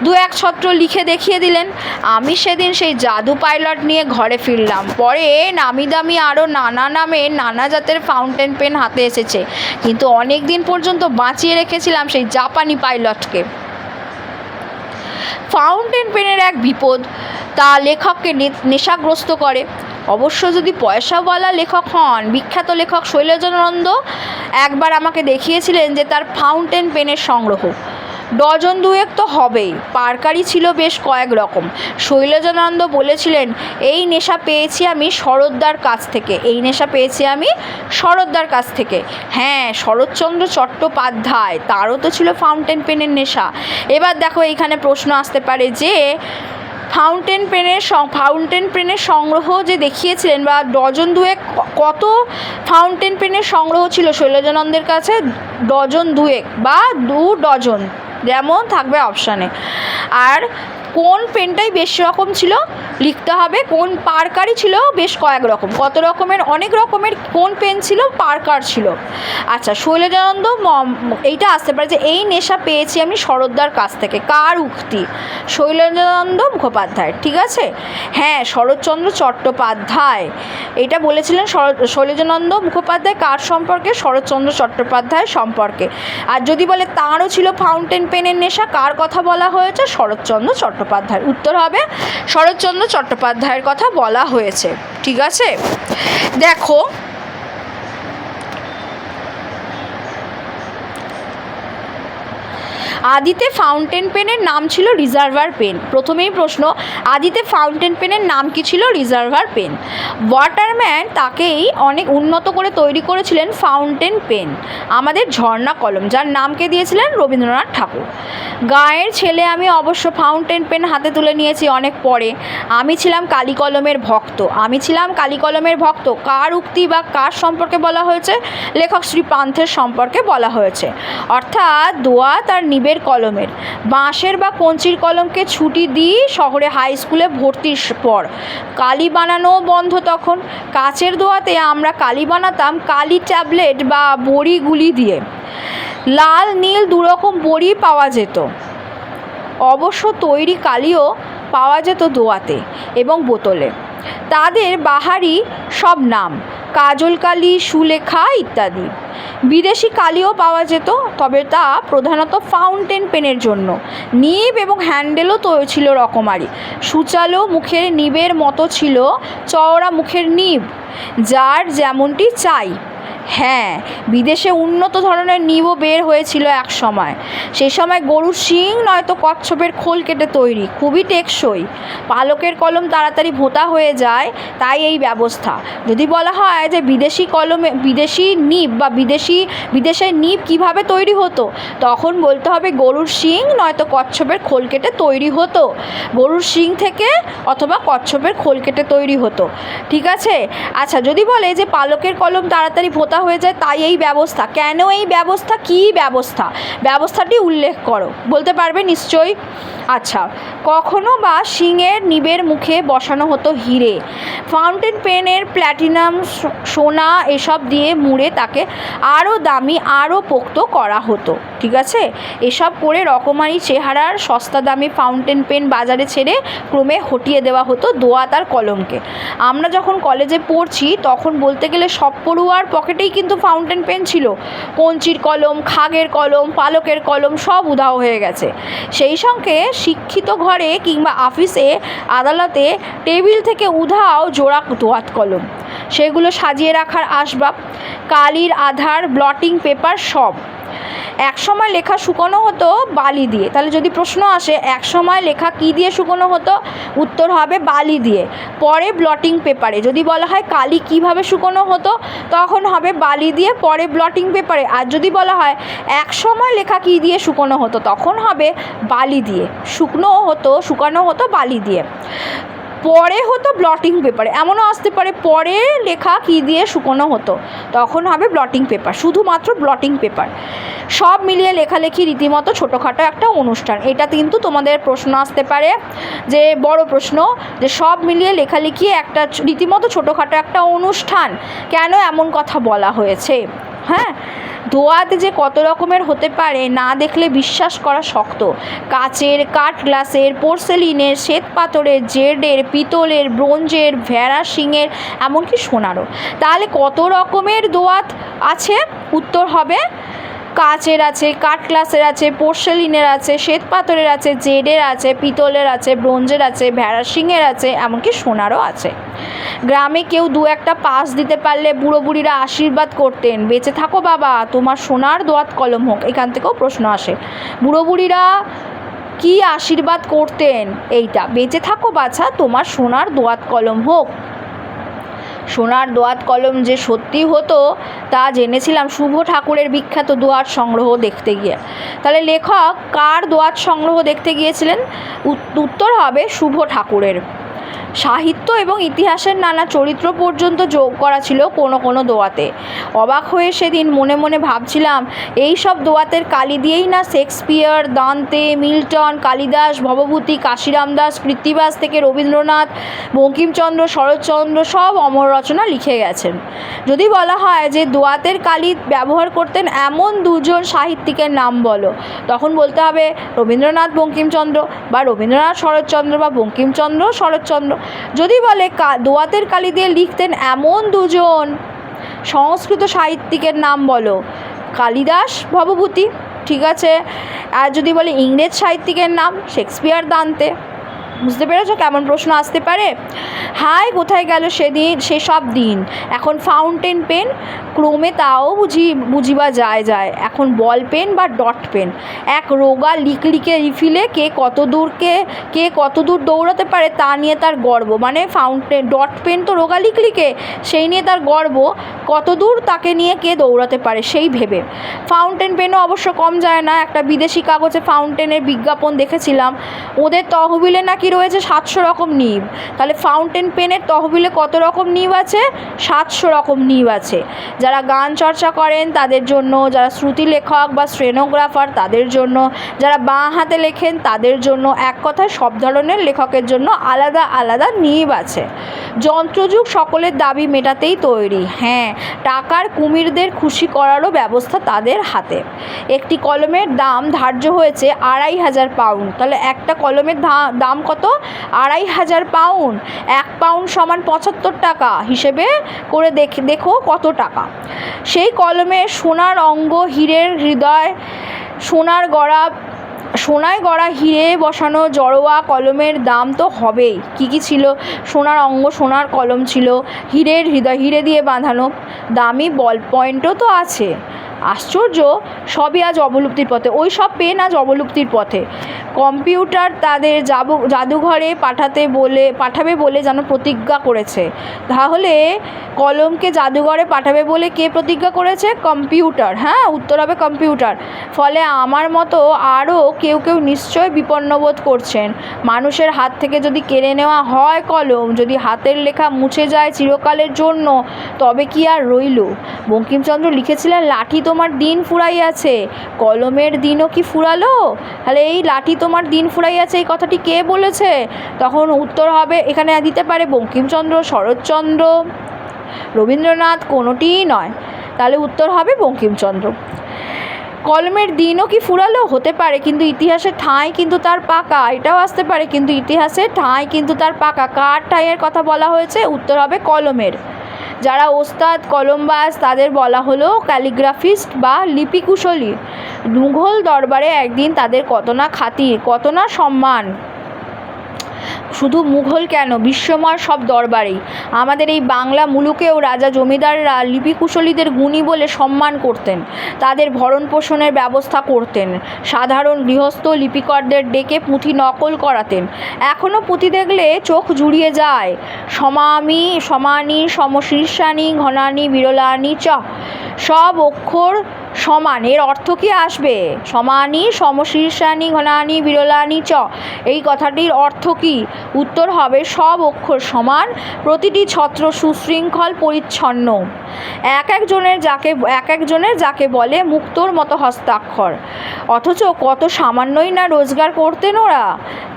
S1: 2-1 ছত্র লিখে দেখিয়ে দিলেন। আমি সেদিন সেই জাদু পাইলট নিয়ে ঘরে ফিরলাম। পরে নামি দামি আরও নানা নামের নানা জাতের ফাউন্টেন পেন হাতে এসেছে, কিন্তু অনেক দিন পর্যন্ত বাঁচিয়ে রেখেছিলাম সেই জাপানি পাইলটকে। ফাউন্টেন পেনের এক বিপদ, তা লেখককে নেশাগ্রস্ত করে। অবশ্য যদি পয়সাওয়ালা লেখক হন। বিখ্যাত লেখক শৈলজানন্দ একবার আমাকে দেখিয়েছিলেন যে তার ফাউন্টেন পেনের সংগ্রহ 2 তো হবেই। পার্কারই ছিল বেশ কয়েক রকম। শৈলজানন্দ বলেছিলেন, এই নেশা পেয়েছি আমি শরৎদার কাছ থেকে। হ্যাঁ, শরৎচন্দ্র চট্টোপাধ্যায়, তারও তো ছিল ফাউন্টেন পেনের নেশা। এবার দেখো, এইখানে প্রশ্ন আসতে পারে যে ফাউন্টেন পেনের সংগ্রহ যে দেখিয়েছিলেন, বা 2 কত ফাউন্টেন পেনের সংগ্রহ ছিল শৈলজানন্দের কাছে? 2 বা 2 ডজন, যেমন থাকবে অপশানে। আর কোন পেনটাই বেশ রকম ছিল লিখতে হবে। কোন পার্কারই ছিল বেশ কয়েক রকম। কত রকমের? অনেক রকমের কোন পেন ছিল? পার্কার ছিল। আচ্ছা, শৈলজানন্দ এইটা আসতে পারে যে এই নেশা পেয়েছি আমি শরৎদার কাছ থেকে। কার উক্তি? শৈলজানন্দ মুখোপাধ্যায়। ঠিক আছে, হ্যাঁ, শরৎচন্দ্র চট্টোপাধ্যায় এটা বলেছিলেন। শৈলজানন্দ মুখোপাধ্যায় কার সম্পর্কে? শরৎচন্দ্র চট্টোপাধ্যায় সম্পর্কে। আর যদি বলে তাঁরও ছিল ফাউন্টেন পেনের নেশা, কার কথা বলা হয়েছে? শরৎচন্দ্র চট্টোপাধ্যায়। উত্তর হবে শরৎচন্দ্র চট্টোপাধ্যায়ের কথা বলা হয়েছে। ঠিক আছে, দেখো আদিতে ফাউন্টেন পেনের নাম ছিল রিজার্ভার পেন। প্রথমেই প্রশ্ন, আদিতে ফাউন্টেন পেনের নাম কি ছিল? Reservoir pen. ওয়াটারম্যান তাকেই অনেক উন্নত করে তৈরি করেছিলেন ফাউন্টেন পেন, আমাদের ঝর্ণা কলম, যার নামকে দিয়েছিলেন রবীন্দ্রনাথ ঠাকুর। গাঁয়ের ছেলে আমি অবশ্য ফাউন্টেন পেন হাতে তুলে নিয়েছি অনেক পরে। আমি ছিলাম কালি কলমের ভক্ত। কার উক্তি বা কার সম্পর্কে বলা হয়েছে? লেখক শ্রী পান্থের সম্পর্কে বলা হয়েছে। অর্থাৎ দোয়াত আর নিবের কলমের। বাঁশের বা কঞ্চির কলমকে ছুটি দিই শহরে হাই স্কুলে ভর্তির পর। কালি বানানো বন্ধ তখন। কাচের দোয়াতে আমরা কালি বানাতাম কালি ট্যাবলেট বা বড়িগুলি দিয়ে। লাল নীল 2 রকম বড়ি পাওয়া যেত। অবশ্য তৈরি কালিও পাওয়া যেত দোয়াতে এবং বোতলে। তাদের বাহারি সব নাম। কাজল কালি, সুলেখা ইত্যাদি। বিদেশি কালিও পাওয়া যেত, তবে তা প্রধানত ফাউন্টেন পেনের জন্য। নিব এবং হ্যান্ডেলও তো ছিল রকমারি। সূচালো মুখের নিবের মতো ছিল চওড়া মুখের নিব, যার যেমনটি চাই। হ্যাঁ, বিদেশে উন্নত ধরনের নিবও বের হয়েছিল এক সময়। সে সময় গরুর শিং নয়তো কচ্ছপের খোল কেটে তৈরি, খুবই টেকসই। পালকের কলম তাড়াতাড়ি ভোঁতা হয়ে যায়, তাই এই ব্যবস্থা। যদি বলা হয় যে বিদেশি নিব বা বিদেশের নিব কীভাবে তৈরি হতো, তখন বলতে হবে গরুর শিং নয়তো কচ্ছপের খোল কেটে তৈরি হতো। গরুর শিং থেকে অথবা কচ্ছপের খোল কেটে তৈরি হতো। ঠিক আছে। আচ্ছা, যদি বলে যে পালকের কলম তাড়াতাড়ি ভোঁতা হয়ে যায়, তাই এই ব্যবস্থা। কেন এই ব্যবস্থা, কী ব্যবস্থা, ব্যবস্থাটি উল্লেখ করো, বলতে পারবে নিশ্চয়ই। আচ্ছা, কখনো বা শিংয়ের নিবের মুখে বসানো হতো হিরে। ফাউন্টেন পেনের প্ল্যাটিনাম, সোনা এসব দিয়ে মুড়ে তাকে আরও দামি, আরও পোক্ত করা হতো। ঠিক আছে। এসব করে রকমারি চেহারার সস্তা দামি ফাউন্টেন পেন বাজারে ছেড়ে ক্রমে হটিয়ে দেওয়া হতো দোয়াত আর কলমকে। আমরা যখন কলেজে পড়ছি তখন বলতে গেলে সব পড়ুয়ার পকেটেই কিন্তু ফাউন্টেন পেন ছিল। কঞ্চির কলম, খাগের কলম, পালকের কলম সব উধাও হয়ে গেছে। সেই সঙ্গে শিক্ষিত ঘরে কিংবা অফিসে আদালতে টেবিল থেকে উধাও জোড়া দোয়াত কলম, সেগুলো সাজিয়ে রাখার আসবাব, কালির আধার, ব্লটিং পেপার সব। এক সময় লেখা শুকোনো হতো বালি দিয়ে। তাহলে যদি প্রশ্ন আসে এক সময় লেখা কী দিয়ে শুকোনো হতো, উত্তর হবে বালি দিয়ে। পরে ব্লটিং পেপারে। যদি বলা হয় কালি কিভাবে শুকোনো হতো, তখন হবে বালি দিয়ে, পরে ব্লটিং পেপারে। আর যদি বলা হয় এক সময় লেখা কী দিয়ে শুকোনো হতো, তখন হবে বালি দিয়ে। শুকানো হতো বালি দিয়ে, পরে হতো ব্লটিং পেপারে। এমনও আসতে পারে পরে লেখা কী দিয়ে শুকোনো হতো, তখন হবে ব্লটিং পেপার, শুধুমাত্র ব্লটিং পেপার। সব মিলিয়ে লেখালেখি রীতিমতো ছোটোখাটো একটা অনুষ্ঠান। এটা কিন্তু তোমাদের প্রশ্ন আসতে পারে, যে বড় প্রশ্ন, যে সব মিলিয়ে লেখালেখি একটা রীতিমতো ছোটোখাটো একটা অনুষ্ঠান, কেন এমন কথা বলা হয়েছে। হ্যাঁ, দোয়াত যে কত রকমের হতে পারে না দেখলে বিশ্বাস করা শক্ত। কাচের, কাঠ গ্লাসের, পোর্সেলিনের, শ্বেত পাথরের, জেডের, পিতলের, ব্রোঞ্জের, ভেড়া শিংয়ের, এমনকি সোনারও। তাহলে কত রকমের দোয়াত আছে, উত্তর হবে কাচের আছে, কাঠ গ্লাসের আছে, পোর্সেলিনের আছে, শ্বেত পাথরের আছে, জেডের আছে, পিতলের আছে, ব্রোঞ্জের আছে, ভেড়া শিংয়ের আছে, এমনকি সোনারও আছে। গ্রামে কেউ দু একটা পাস দিতে পারলে বুড়ো বুড়িরা আশীর্বাদ করতেন, বেঁচে থাকো বাবা, তোমার সোনার দোয়াত কলম হোক। এখান থেকেও প্রশ্ন আসে, বুড়ো বুড়িরা কি আশীর্বাদ করতেন, এইটা, বেঁচে থাকো বাছা, তোমার সোনার দোয়াত কলম হোক। সোনার দোয়াত কলম যে সত্যি হতো তা জেনেছিলাম শুভ ঠাকুরের বিখ্যাত দোয়াত সংগ্রহ দেখতে গিয়ে। তাহলে লেখক কার দোয়াত সংগ্রহ দেখতে গিয়েছিলেন, উত্তর হবে শুভ ঠাকুরের। সাহিত্য এবং ইতিহাসের নানা চরিত্র পর্যন্ত যোগ করা ছিল কোনো কোনো দোয়াতে। অবাক হয়ে সেদিন মনে মনে ভাবছিলাম, এই সব দোয়াতের কালি দিয়েই না শেক্সপিয়ার, দান্তে, মিল্টন, কালিদাস, ভবভূতি, কাশিরাম দাস, কৃত্তিবাস থেকে রবীন্দ্রনাথ, বঙ্কিমচন্দ্র, শরৎচন্দ্র সব অমর রচনা লিখে গেছেন। যদি বলা হয় যে দোয়াতের কালি ব্যবহার করতেন এমন দুজন সাহিত্যিকের নাম বলো, তখন বলতে হবে রবীন্দ্রনাথ বঙ্কিমচন্দ্র, বা রবীন্দ্রনাথ শরৎচন্দ্র, বা বঙ্কিমচন্দ্র শরৎচন্দ্র। যদি বলে দোয়াতের কালি দিয়ে লিখতেন এমন দুজন সংস্কৃত সাহিত্যিকের নাম বলো, কালিদাস, ভবভূতি। ঠিক আছে। আর যদি বলে ইংরেজ সাহিত্যিকের নাম, শেক্সপিয়ার, দান্তে। বুঝতে পেরেছো কেমন প্রশ্ন আসতে পারে। হাই কোথায় গেল সেসব দিন, এখন ফাউন্টেন পেন, ক্রমে তাও বুঝিবা যায়। এখন বল পেন বা ডট পেন, এক রোগা লিকলিকে রিফিলে কে কত দূর দৌড়াতে পারে তা নিয়ে তার গর্ব। মানে ফাউন্টেন ডট পেন তো রোগা লিকলিকে, সেই নিয়ে তার গর্ব, কত দূর তাকে নিয়ে কে দৌড়াতে পারে সেই ভেবে। ফাউন্টেন পেনও অবশ্য কম যায় না। একটা বিদেশি কাগজে ফাউন্টেনের বিজ্ঞাপন দেখেছিলাম, ওদের তহবিলে নাকি রয়েছে 700 রকম নিব। তাহলে ফাউন্টেন পেনের তহবিলে কত রকম নিব আছে, 700 রকম নিব আছে। যারা গান চর্চা করেন তাদের জন্য, যারা শ্রুতি লেখক বা স্টেনোগ্রাফার তাদের জন্য, যারা বাঁ হাতে লেখেন তাদের জন্য, এক কথায় সব ধরনের লেখকের জন্য আলাদা আলাদা নিব আছে। যন্ত্রযুগ সকলের দাবি মেটাতেই তৈরি। হ্যাঁ, টাকার কুমিরদের খুশি করারও ব্যবস্থা তাদের হাতে। একটি কলমের দাম ধার্য হয়েছে 2500 পাউন্ড। তাহলে একটা কলমের দাম কত কত? 2500 পাউন্ড। 1 পাউন্ড সমান 75 টাকা, হিসেবে করে দেখো কত টাকা। সেই কলমে সোনার অঙ্গ, হীরের হৃদয়, সোনায় গড়া হিরে বসানো জড়োয়া কলমের দাম তো হবেই। কী ছিল? সোনার অঙ্গ, সোনার কলম ছিল, হীরের হৃদয়, হিরে দিয়ে বাঁধানো, দামি বল পয়েন্টও তো আছে। আশ্চর্য, সবই আজ অবলুপ্তির পথে। ওই সব পেন আজ অবলুপ্তির পথে। কম্পিউটার তাদের জাদুঘরে পাঠাবে বলে যেন প্রতিজ্ঞা করেছে। তাহলে কলমকে জাদুঘরে পাঠাবে বলে কে প্রতিজ্ঞা করেছে? কম্পিউটার। হ্যাঁ, উত্তর হবে কম্পিউটার। ফলে আমার মতো আরও কেউ নিশ্চয় বিপন্নবোধ করছেন। মানুষের হাত থেকে যদি কেড়ে নেওয়া হয় কলম, যদি হাতের লেখা মুছে যায় চিরকালের জন্য, তবে কি আর রইল? বঙ্কিমচন্দ্র লিখেছিলেন, লাঠি তোমার দিন ফুরাইয়াছে, কলমের দিনও কি ফুরালো? তাহলে এই লাঠি তোমার দিন ফুরাইয়াছে, এই কথাটি কে বলেছে? তখন উত্তর হবে, এখানে দিতে পারে বঙ্কিমচন্দ্র, শরৎচন্দ্র, রবীন্দ্রনাথ, কোনোটিই নয়। তাহলে উত্তর হবে বঙ্কিমচন্দ্র। কলমের দিনও কি ফুরালো? হতে পারে, কিন্তু ইতিহাসের ঠাঁই কিন্তু তার পাকা। এটাও আসতে পারে, কিন্তু ইতিহাসের ঠাঁই কিন্তু তার পাকা। কার ঠাঁইয়ের কথা বলা হয়েছে? উত্তর হবে কলমের। যারা ওস্তাদ কলমবাজ তাদের বলা হলো ক্যালিগ্রাফিস্ট বা লিপিকুশলী। মুঘল দরবারে একদিন তাদের কত না খাতির, কত না সম্মান। শুধু মুঘল কেন, বিশ্বময় সব দরবারেই। আমাদের এই বাংলা মুলুকেও রাজা জমিদাররা লিপিকুশলীদের গুণী বলে সম্মান করতেন, তাদের ভরণ পোষণের ব্যবস্থা করতেন। সাধারণ গৃহস্থ লিপিকরদের ডেকে পুঁথি নকল করাতেন। এখনও পুঁথি দেখলে চোখ জুড়িয়ে যায়। সমানি, সমশীর্ষানি, ঘনানি, বিরলানি চ, সব অক্ষর সমান। এর অর্থ কি আসবে? সমানি, সমশীর্ষানি, ঘনানি, বিরলানি চ, এই কথাটির অর্থ কি? উত্তর হবে সব অক্ষর সমান, প্রতিটি ছত্র সুশৃঙ্খল, পরিচ্ছন্ন। এক একজনের যাকে বলে মুক্তোর মতো হস্তাক্ষর। অথচ কত সামান্যই না রোজগার করতেন ওরা।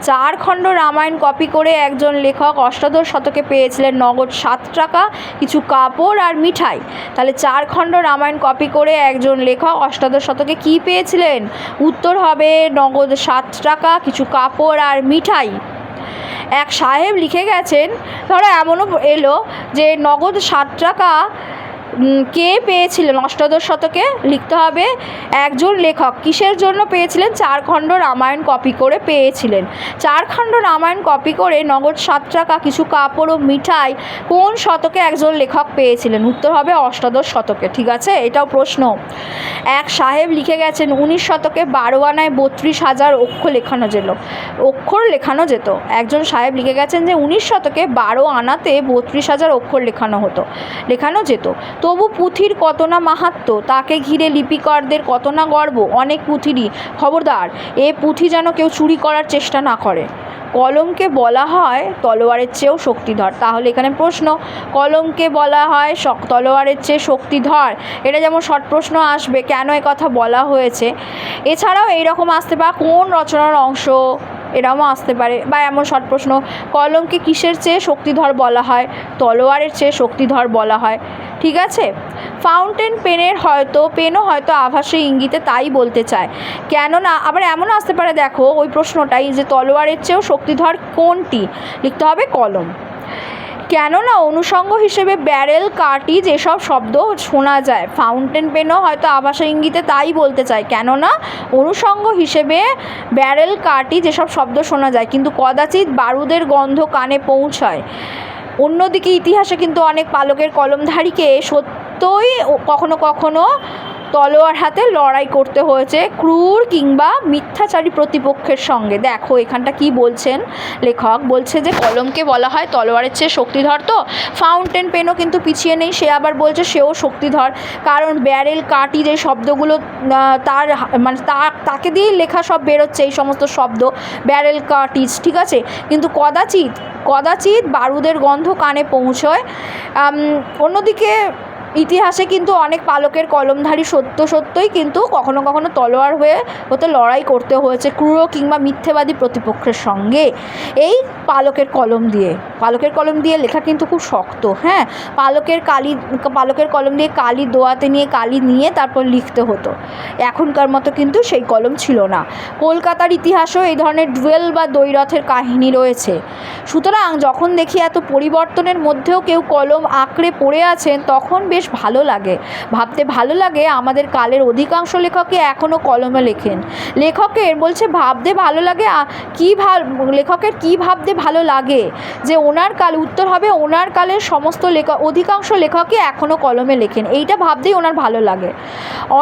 S1: 4 খণ্ড রামায়ণ কপি করে একজন লেখক অষ্টাদশ শতকে পেয়েছিলেন নগদ 7 টাকা, কিছু কাপড় আর মিঠাই। তাহলে 4 খণ্ড রামায়ণ কপি করে একজন লেখক অষ্টাদশ শতকে কী পেয়েছিলেন? উত্তর হবে নগদ 7 টাকা, কিছু কাপড় আর মিঠাই। এক সাহেব লিখে গেছেন, ধরো এমনও এলো যে নগদ 7 টাকা কে পেয়েছিলেন অষ্টাদশ শতকে? লিখতে হবে একজন লেখক কিসের জন্য পেয়েছিলেন? 4 খণ্ড রামায়ণ কপি করে পেয়েছিলেন। 4 খণ্ড রামায়ণ কপি করে নগদ 7 টাকা, কিছু কাপড় ও মিঠাই কোন শতকে একজন লেখক পেয়েছিলেন? উত্তর হবে অষ্টাদশ শতকে। ঠিক আছে, এটাও প্রশ্ন। এক সাহেব লিখে গেছেন 19 শতকে 12 আনায় 32,000 অক্ষর লেখানো যেত। একজন সাহেব লিখে গেছেন যে 19 শতকে 12 আনাতে 32,000 অক্ষর লেখানো যেত। তবু পুঁথির কত না মাহাত্ম্য, তাকে ঘিরে লিপিকরদের কত না গর্ব। অনেক পুঁথিরই, খবরদার এ পুঁথি যেন কেউ চুরি করার চেষ্টা না করে। কলমকে বলা হয় তলোয়ারের চেয়েও শক্তিধর। তাহলে এখানে প্রশ্ন, কলমকে বলা হয় তলোয়ারের চেয়ে শক্তিধর। এটা যেমন শর্ট প্রশ্ন আসবে, কেন কথা বলা হয়েছে। এছাড়াও এইরকম আসতে পারে কোন রচনার অংশ, এরকমও আসতে পারে। বা এমন শর্ট প্রশ্ন, কলমকে কিসের চেয়ে শক্তিধর বলা হয়? তলোয়ারের চেয়ে শক্তিধর বলা হয়। ঠিক আছে। ফাউন্টেন পেনও হয়তো আভাসী ইঙ্গিতে তাই বলতে চায়। কেননা আবার এমনও আসতে পারে, দেখো ওই প্রশ্নটাই, যে তলোয়ারের চেয়েও শক্তিধর কোনটি? লিখতে হবে কলম। কেননা অনুষঙ্গ হিসেবে ব্যারেল, কার্টিজ এসব শব্দ শোনা যায়। ফাউন্টেন পেনও হয়তো আভাসী ইঙ্গিতে তাই বলতে চায়। কেননা অনুষঙ্গ হিসেবে ব্যারেল, কার্টিজ এসব শব্দ শোনা যায়, কিন্তু কদাচিৎ বারুদের গন্ধ কানে পৌঁছায়। অন্যদিকে ইতিহাসে কিন্তু অনেক পালকের কলমধারীকে সত্যই কখনো কখনো তলোয়ার হাতে লড়াই করতে হয়েছে ক্রূর কিংবা মিথ্যাচারী প্রতিপক্ষের সঙ্গে। দেখো এখানটা কি বলছেন লেখক, বলছে যে কলমকে বলা হয় তলোয়ারের চেয়ে শক্তিধর। তো ফাউন্টেন পেনও কিন্তু পিছিয়ে নেই, সে আবার বলছে সেও শক্তিধর। কারণ ব্যারেল, কাটি যে শব্দগুলো তাকে দিয়েই লেখা সব বেরোচ্ছে, এই সমস্ত শব্দ ব্যারেল, কাটিজ। ঠিক আছে, কিন্তু কদাচিৎ বারুদের গন্ধ কানে পৌঁছয়। অন্যদিকে ইতিহাসে কিন্তু অনেক পালকের কলমধারী সত্যই কিন্তু কখনো কখনো তলোয়ার হতে লড়াই করতে হয়েছে ক্রূর কিংবা মিথ্যেবাদী প্রতিপক্ষের সঙ্গে এই পালকের কলম দিয়ে লেখা কিন্তু খুব শক্ত। হ্যাঁ, পালকের কলম দিয়ে কালি নিয়ে তারপর লিখতে হতো। এখনকার মতো কিন্তু সেই কলম ছিল না। কলকাতার ইতিহাসেও এই ধরনের ডুয়েল বা দ্বৈরথের কাহিনী রয়েছে। সুতরাং যখন দেখি এত পরিবর্তনের মধ্যেও কেউ কলম আঁকড়ে পড়ে আছেন তখন বেশ ভাবতে ভালো লাগে আমাদের কালের অধিকাংশ লেখকই এখনও কলমে লেখেন। লেখকের কী ভাবতে ভালো লাগে যে উত্তর হবে ওনার কালের সমস্ত অধিকাংশ লেখকই এখনও কলমে লেখেন। এইটা ভাবতেই ওনার ভালো লাগে।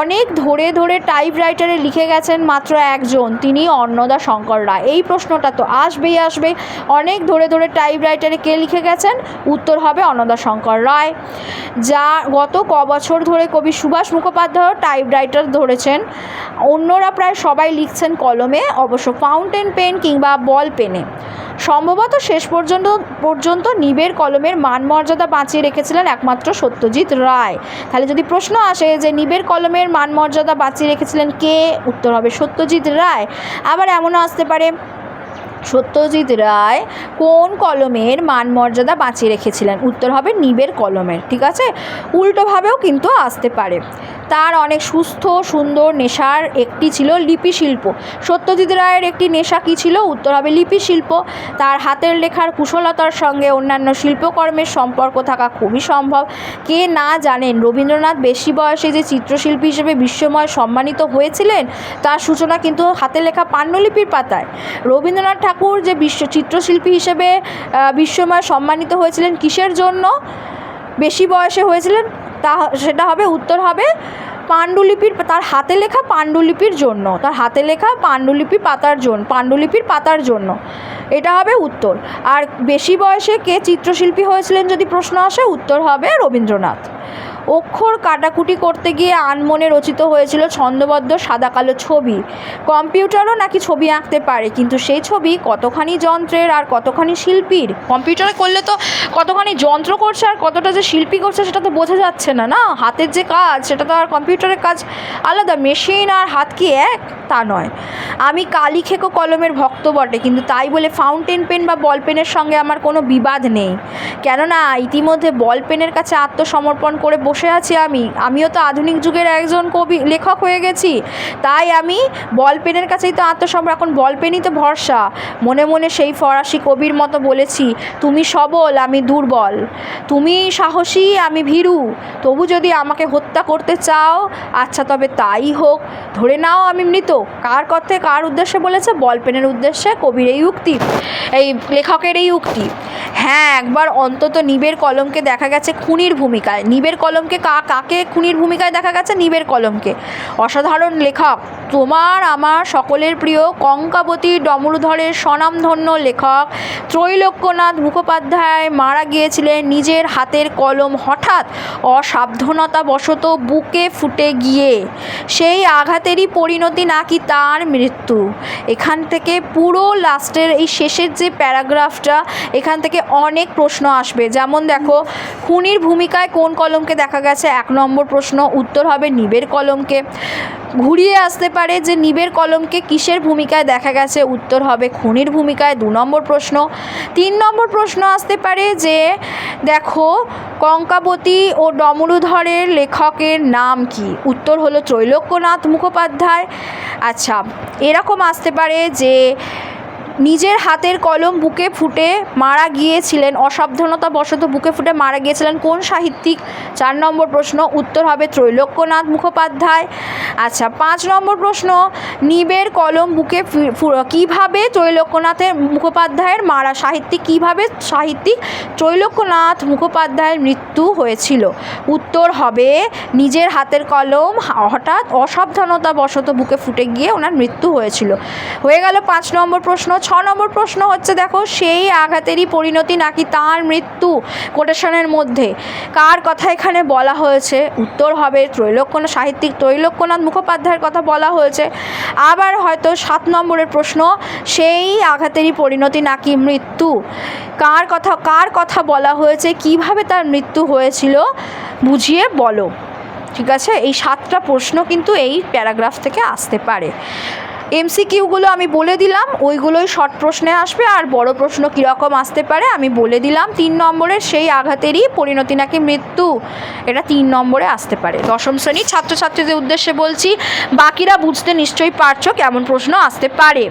S1: অনেক ধরে টাইপরাইটারে লিখে গেছেন মাত্র একজন, তিনি অন্নদা শঙ্কর রায়। এই প্রশ্নটা তো আসবে। অনেক ধরে টাইপরাইটারে কে লিখে গেছেন? উত্তর হবে অন্নদা শঙ্কর রায়। যা গত বছর ধরে কবি সুভাষ মুখোপাধ্যায়ও টাইপরাইটার ধরেছেন। অন্যরা প্রায় সবাই লিখছেন কলমে, অবশ্য ফাউন্টেন পেন কিংবা বল পেনে। সম্ভবত শেষ পর্যন্ত নিবের কলমের মান মর্যাদা বাঁচিয়ে রেখেছিলেন একমাত্র সত্যজিৎ রায়। তাহলে যদি প্রশ্ন আসে যে নিবের কলমের মান মর্যাদা বাঁচিয়ে রেখেছিলেন কে, উত্তর হবে সত্যজিৎ রায়। আবার এমনও আসতে পারে সত্যজিৎ রায় কোন কলমের মান মর্যাদা বাঁচিয়ে রেখেছিলেন, উত্তর হবে নিবের কলমের। ঠিক আছে, উল্টোভাবেও কিন্তু আসতে পারে। তার অনেক সুস্থ সুন্দর নেশার একটি ছিল লিপিশিল্প। সত্যজিৎ রায়ের একটি নেশা কী ছিল? উত্তর হবে লিপিশিল্প। তার হাতের লেখার কুশলতার সঙ্গে অন্যান্য শিল্পকর্মের সম্পর্ক থাকা খুবই সম্ভব। কে না জানেন রবীন্দ্রনাথ বেশি বয়সে যে চিত্রশিল্পী হিসেবে বিশ্বময় সম্মানিত হয়েছিলেন তার সূচনা কিন্তু হাতে লেখা পাণ্ডুলিপির পাতায়। রবীন্দ্রনাথ ঠাকুর যে চিত্রশিল্পী হিসেবে বিশ্বময় সম্মানিত হয়েছিলেন কিসের জন্য বেশি বয়সে হয়েছিলেন? সেটা হবে উত্তর হবে তার হাতে লেখা পাণ্ডুলিপির জন্য, পাণ্ডুলিপির পাতার জন্য। এটা হবে উত্তর। আর বেশি বয়সে কে চিত্রশিল্পী হয়েছিলেন যদি প্রশ্ন আসে, উত্তর হবে রবীন্দ্রনাথ। অক্ষর কাটাকুটি করতে গিয়ে আনমনে রচিত হয়েছিল ছন্দবদ্ধ সাদা কালো ছবি। কম্পিউটারও নাকি ছবি আঁকতে পারে, কিন্তু সেই ছবি কতখানি যন্ত্রের আর কতখানি শিল্পীর? কম্পিউটারে করলে তো কতখানি যন্ত্র করছে আর কতটা যে শিল্পী করছে সেটা তো বোঝা যাচ্ছে না। হাতের যে কাজ সেটা তো আর কম্পিউটারের কাজ আলাদা। মেশিন আর হাত কি এক? তা নয়। আমি কালি খেকো কলমের ভক্ত বটে, কিন্তু তাই বলে ফাউন্টেন পেন বা বল পেনের সঙ্গে আমার কোনো বিবাদ নেই। কেননা ইতিমধ্যে বল পেনের কাছে আত্মসমর্পণ করে বসে আছি। আমিও তো আধুনিক যুগের একজন লেখক হয়ে গেছি। তাই আমি বল পেনের কাছেই তো আত্মসমর্পণ। এখন বল পেনই তো ভরসা। মনে মনে সেই ফরাসি কবির মতো বলেছি, তুমি সবল আমি দুর্বল, তুমি সাহসী আমি ভীরু, তবু যদি আমাকে হত্যা করতে চাও আচ্ছা তবে তাই হোক, ধরে নাও আমি মৃত। কার উদ্দেশ্যে বলেছে? বল পেনের উদ্দেশ্যে কবির এই লেখকের এই উক্তি। হ্যাঁ, একবার অন্তত নিবের কলমকে দেখা গেছে খুনির ভূমিকায়। নিবের কলমকে কাকে খুনির ভূমিকায় দেখা গেছে? নিবের কলমকে। অসাধারণ লেখক, তোমার আমার সকলের প্রিয় কঙ্কাবতী ডমরুধরের স্বনামধন্য লেখক ত্রৈলোক্যনাথ মুখোপাধ্যায় মারা গিয়েছিলেন নিজের হাতের কলম হঠাৎ অসাবধানতাবশত বুকে ফুটে গিয়ে। সেই আঘাতেরই পরিণতি নাকি তার মৃত্যু। এখান থেকে পুরো লাস্টের এই শেষের যে প্যারাগ্রাফটা, এখান থেকে অনেক প্রশ্ন আসবে। যেমন দেখো, খুনির ভূমিকায় কোন কলমকে দেখা গেছে? 1 নম্বর প্রশ্ন, উত্তর হবে নিবের কলমকে। ঘুরিয়ে আসতে পারে যে নিবের কলমকে কিসের ভূমিকায় দেখা গেছে? উত্তর হবে খুনির ভূমিকায়। 2 নম্বর প্রশ্ন। 3 নম্বর প্রশ্ন আসতে পারে যে দেখো কঙ্কাবতী ও ডমরুধরের লেখকের নাম কি? উত্তর হলো ত্রৈলোক্যনাথ মুখোপাধ্যায়। আচ্ছা, এরকম আসতে পারে যে নিজের হাতের কলম বুকে ফুটে মারা গিয়েছিলেন, অসাবধানতাবশত বুকে ফুটে মারা গিয়েছিলেন কোন সাহিত্যিক? 4 নম্বর প্রশ্ন, উত্তর হবে ত্রৈলোক্যনাথ মুখোপাধ্যায়। আচ্ছা, 5 নম্বর প্রশ্ন, নিবের কলম বুকে কীভাবে মুখোপাধ্যায়ের সাহিত্যিক ত্রৈলোক্যনাথ মুখোপাধ্যায়ের মৃত্যু হয়েছিল? উত্তর হবে নিজের হাতের কলম হঠাৎ অসাবধানতাবশত বুকে ফুটে গিয়ে ওনার মৃত্যু হয়েছিল। হয়ে গেল 5 নম্বর প্রশ্ন। নম্বর প্রশ্ন হচ্ছে দেখো, সেই আঘাতেরই পরিণতি নাকি তার মৃত্যু কোটেশনের মধ্যে কার কথা এখানে বলা হয়েছে? উত্তর হবে সাহিত্যিক ত্রৈলোক্যনাথ মুখোপাধ্যায়ের কথা বলা হয়েছে। আবার হয়তো 7 নম্বরের প্রশ্ন, সেই আঘাতেরই পরিণতি নাকি মৃত্যু কার কথা বলা হয়েছে, কিভাবে তার মৃত্যু হয়েছিল বুঝিয়ে বলো। ঠিক আছে, এই 7টা প্রশ্ন কিন্তু এই প্যারাগ্রাফ থেকে আসতে পারে। এমসিকিউগুলো আমি বলে দিলাম, ওইগুলোই শর্ট প্রশ্নে আসবে। আর বড় প্রশ্ন কীরকম আসতে পারে আমি বলে দিলাম। 3 নম্বরের সেই আঘাতেরই পরিণতি নাকি মৃত্যু, এটা 3 নম্বরে আসতে পারে। দশম শ্রেণীর ছাত্রছাত্রীদের উদ্দেশ্যে বলছি, বাকিরা বুঝতে নিশ্চয়ই পারছো কেমন প্রশ্ন আসতে পারে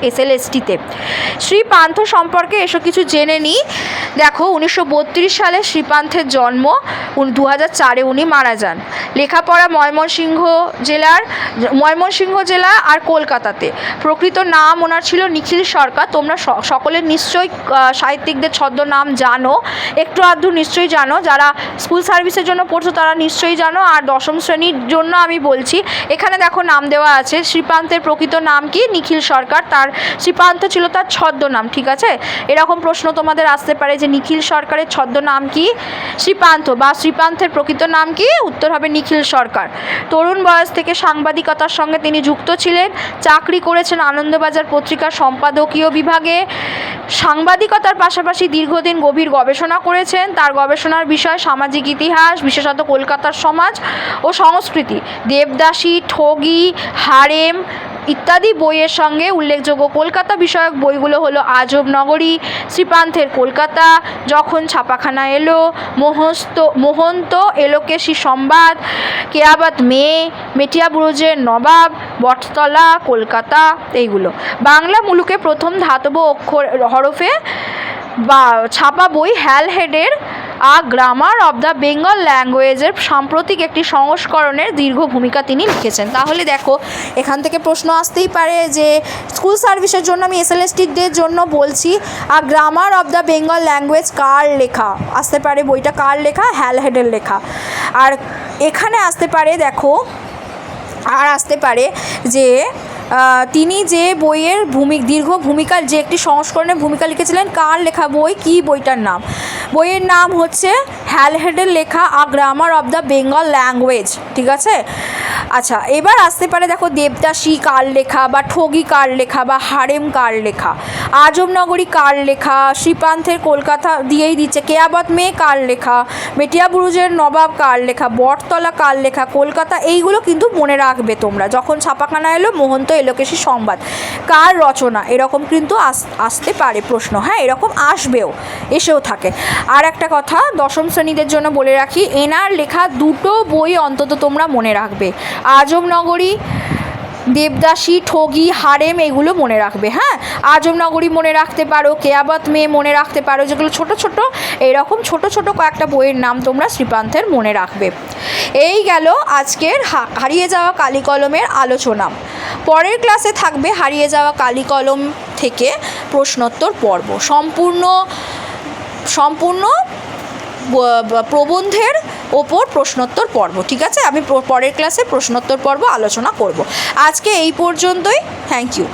S1: এসএলএসটিতে। শ্রীপান্থ সম্পর্কে এসব কিছু জেনে নিই। দেখো, 1932 সালে শ্রীপান্থের জন্ম, 2004-এ উনি মারা যান। লেখাপড়া ময়মনসিংহ জেলা আর কলকাতাতে। প্রকৃত নাম ওনার ছিল নিখিল সরকার। তোমরা সকলে নিশ্চয়ই সাহিত্যিকদের ছদ্মনাম জানো, একটু আধটু নিশ্চয়ই জানো। যারা স্কুল সার্ভিসের জন্য পড়ছো তারা নিশ্চয়ই জানো। আর দশম শ্রেণীর জন্য আমি বলছি, এখানে দেখো নাম দেওয়া আছে। শ্রীপান্থের প্রকৃত নাম কি? নিখিল সরকার। তার শ্রীপান্থ ছিল তার ছদ্মনাম। ঠিক আছে, এরকম প্রশ্ন তোমাদের আসতে পারে যে নিখিল সরকারের ছদ্মনাম কি? শ্রীপান্থ, বা শ্রীপান্থের প্রকৃত নাম কি? উত্তর হবে নিখিল সরকার। তরুণ বয়স থেকে সাংবাদিকতার সঙ্গে তিনি যুক্ত ছিলেন। চাকরি করেছেন আনন্দবাজার পত্রিকার সম্পাদকীয় বিভাগে। সাংবাদিকতার পাশাপাশি দীর্ঘদিন গভীর গবেষণা করেছেন। তার গবেষণার বিষয় সামাজিক ইতিহাস, বিশেষত কলকাতার সমাজ ও সংস্কৃতি। দেবদাসী, ঠগী, হারেম ইত্যাদি বইয়ের সঙ্গে উল্লেখযোগ্য কলকাতা বিষয়ক বইগুলো হলো আজব নগরী, শ্রীপান্থের কলকাতা, যখন ছাপাখানা এলো, মোহন্ত এলোকেশী সংবাদ, কেয়াবত মেয়ে, মেটিয়া বুরুজের নবাব, বটতলা কলকাতা, এইগুলো। বাংলা মুলুকে প্রথম ধাতব হরফে বা ছাপা বই হ্যাল হেডের গ্রামার অব দ্য বেঙ্গল ল্যাঙ্গুয়েজের সাম্প্রতিক একটি সংস্করণের দীর্ঘ ভূমিকা তিনি লিখেছেন। তাহলে দেখো, এখান থেকে প্রশ্ন আসতেই পারে যে স্কুল সার্ভিসের জন্য আমি এসএলএসটিদের জন্য বলছি, grammar of the Bengal language কার লেখা? আসতে পারে বইটা কার লেখা? হ্যাল হেডের লেখা। আর এখানে আসতে পারে, দেখো, আর আসতে পারে যে তিনি যে বইয়ের দীর্ঘ ভূমিকার যে একটি সংস্করণের ভূমিকা লিখেছিলেন, কার লেখা বই? কি বইটার নাম? বইয়ের নাম হচ্ছে হ্যাল হেডের লেখা grammar of the Bengal language. ঠিক আছে, আচ্ছা, এবার আসতে পারে, দেখো, দেবদাসী কার লেখা, বা ঠগী কার লেখা, বা হারেম কার লেখা, আজব নগরী কার লেখা, শ্রীপান্থের কলকাতা দিয়েই দিচ্ছে, কেয়াবত মেয়ে কার লেখা, মেটিয়া বুরুজের নবাব কার লেখা, বটতলা কার লেখা, কলকাতা। এইগুলো কিন্তু মনে রাখবে তোমরা। যখন ছাপাখানা এলো, মোহন্ত এলোকেশী সংবাদ কার রচনা, এরকম কিন্তু আসতে পারে প্রশ্ন। হ্যাঁ, এরকম আসবেও, এসেও থাকে। আর একটা কথা দশম শ্রেণীদের জন্য বলে রাখি, এনার লেখা 2টো বই অন্তত তোমরা মনে রাখবে, আজব নগরী, দেবদাসী, ঠগী, হারেম, এগুলো মনে রাখবে। হ্যাঁ, আজব নগরী মনে রাখতে পারো, কেয়াবত মেয়ে মনে রাখতে পারো, যেগুলো ছোট ছোট, এইরকম ছোট ছোট কয়েকটা বইয়ের নাম তোমরা শ্রীপান্থের মনে রাখবে। এই গেল আজকের হারিয়ে যাওয়া কালি কলমের আলোচনা। পরের ক্লাসে থাকবে হারিয়ে যাওয়া কালি কলম থেকে প্রশ্নোত্তর পর্ব, সম্পূর্ণ প্রবন্ধের ওপর প্রশ্নোত্তর পর্ব। ঠিক আছে, আমি পরের ক্লাসে প্রশ্নোত্তর পর্ব আলোচনা করব। আজকে এই পর্যন্তই। Thank you.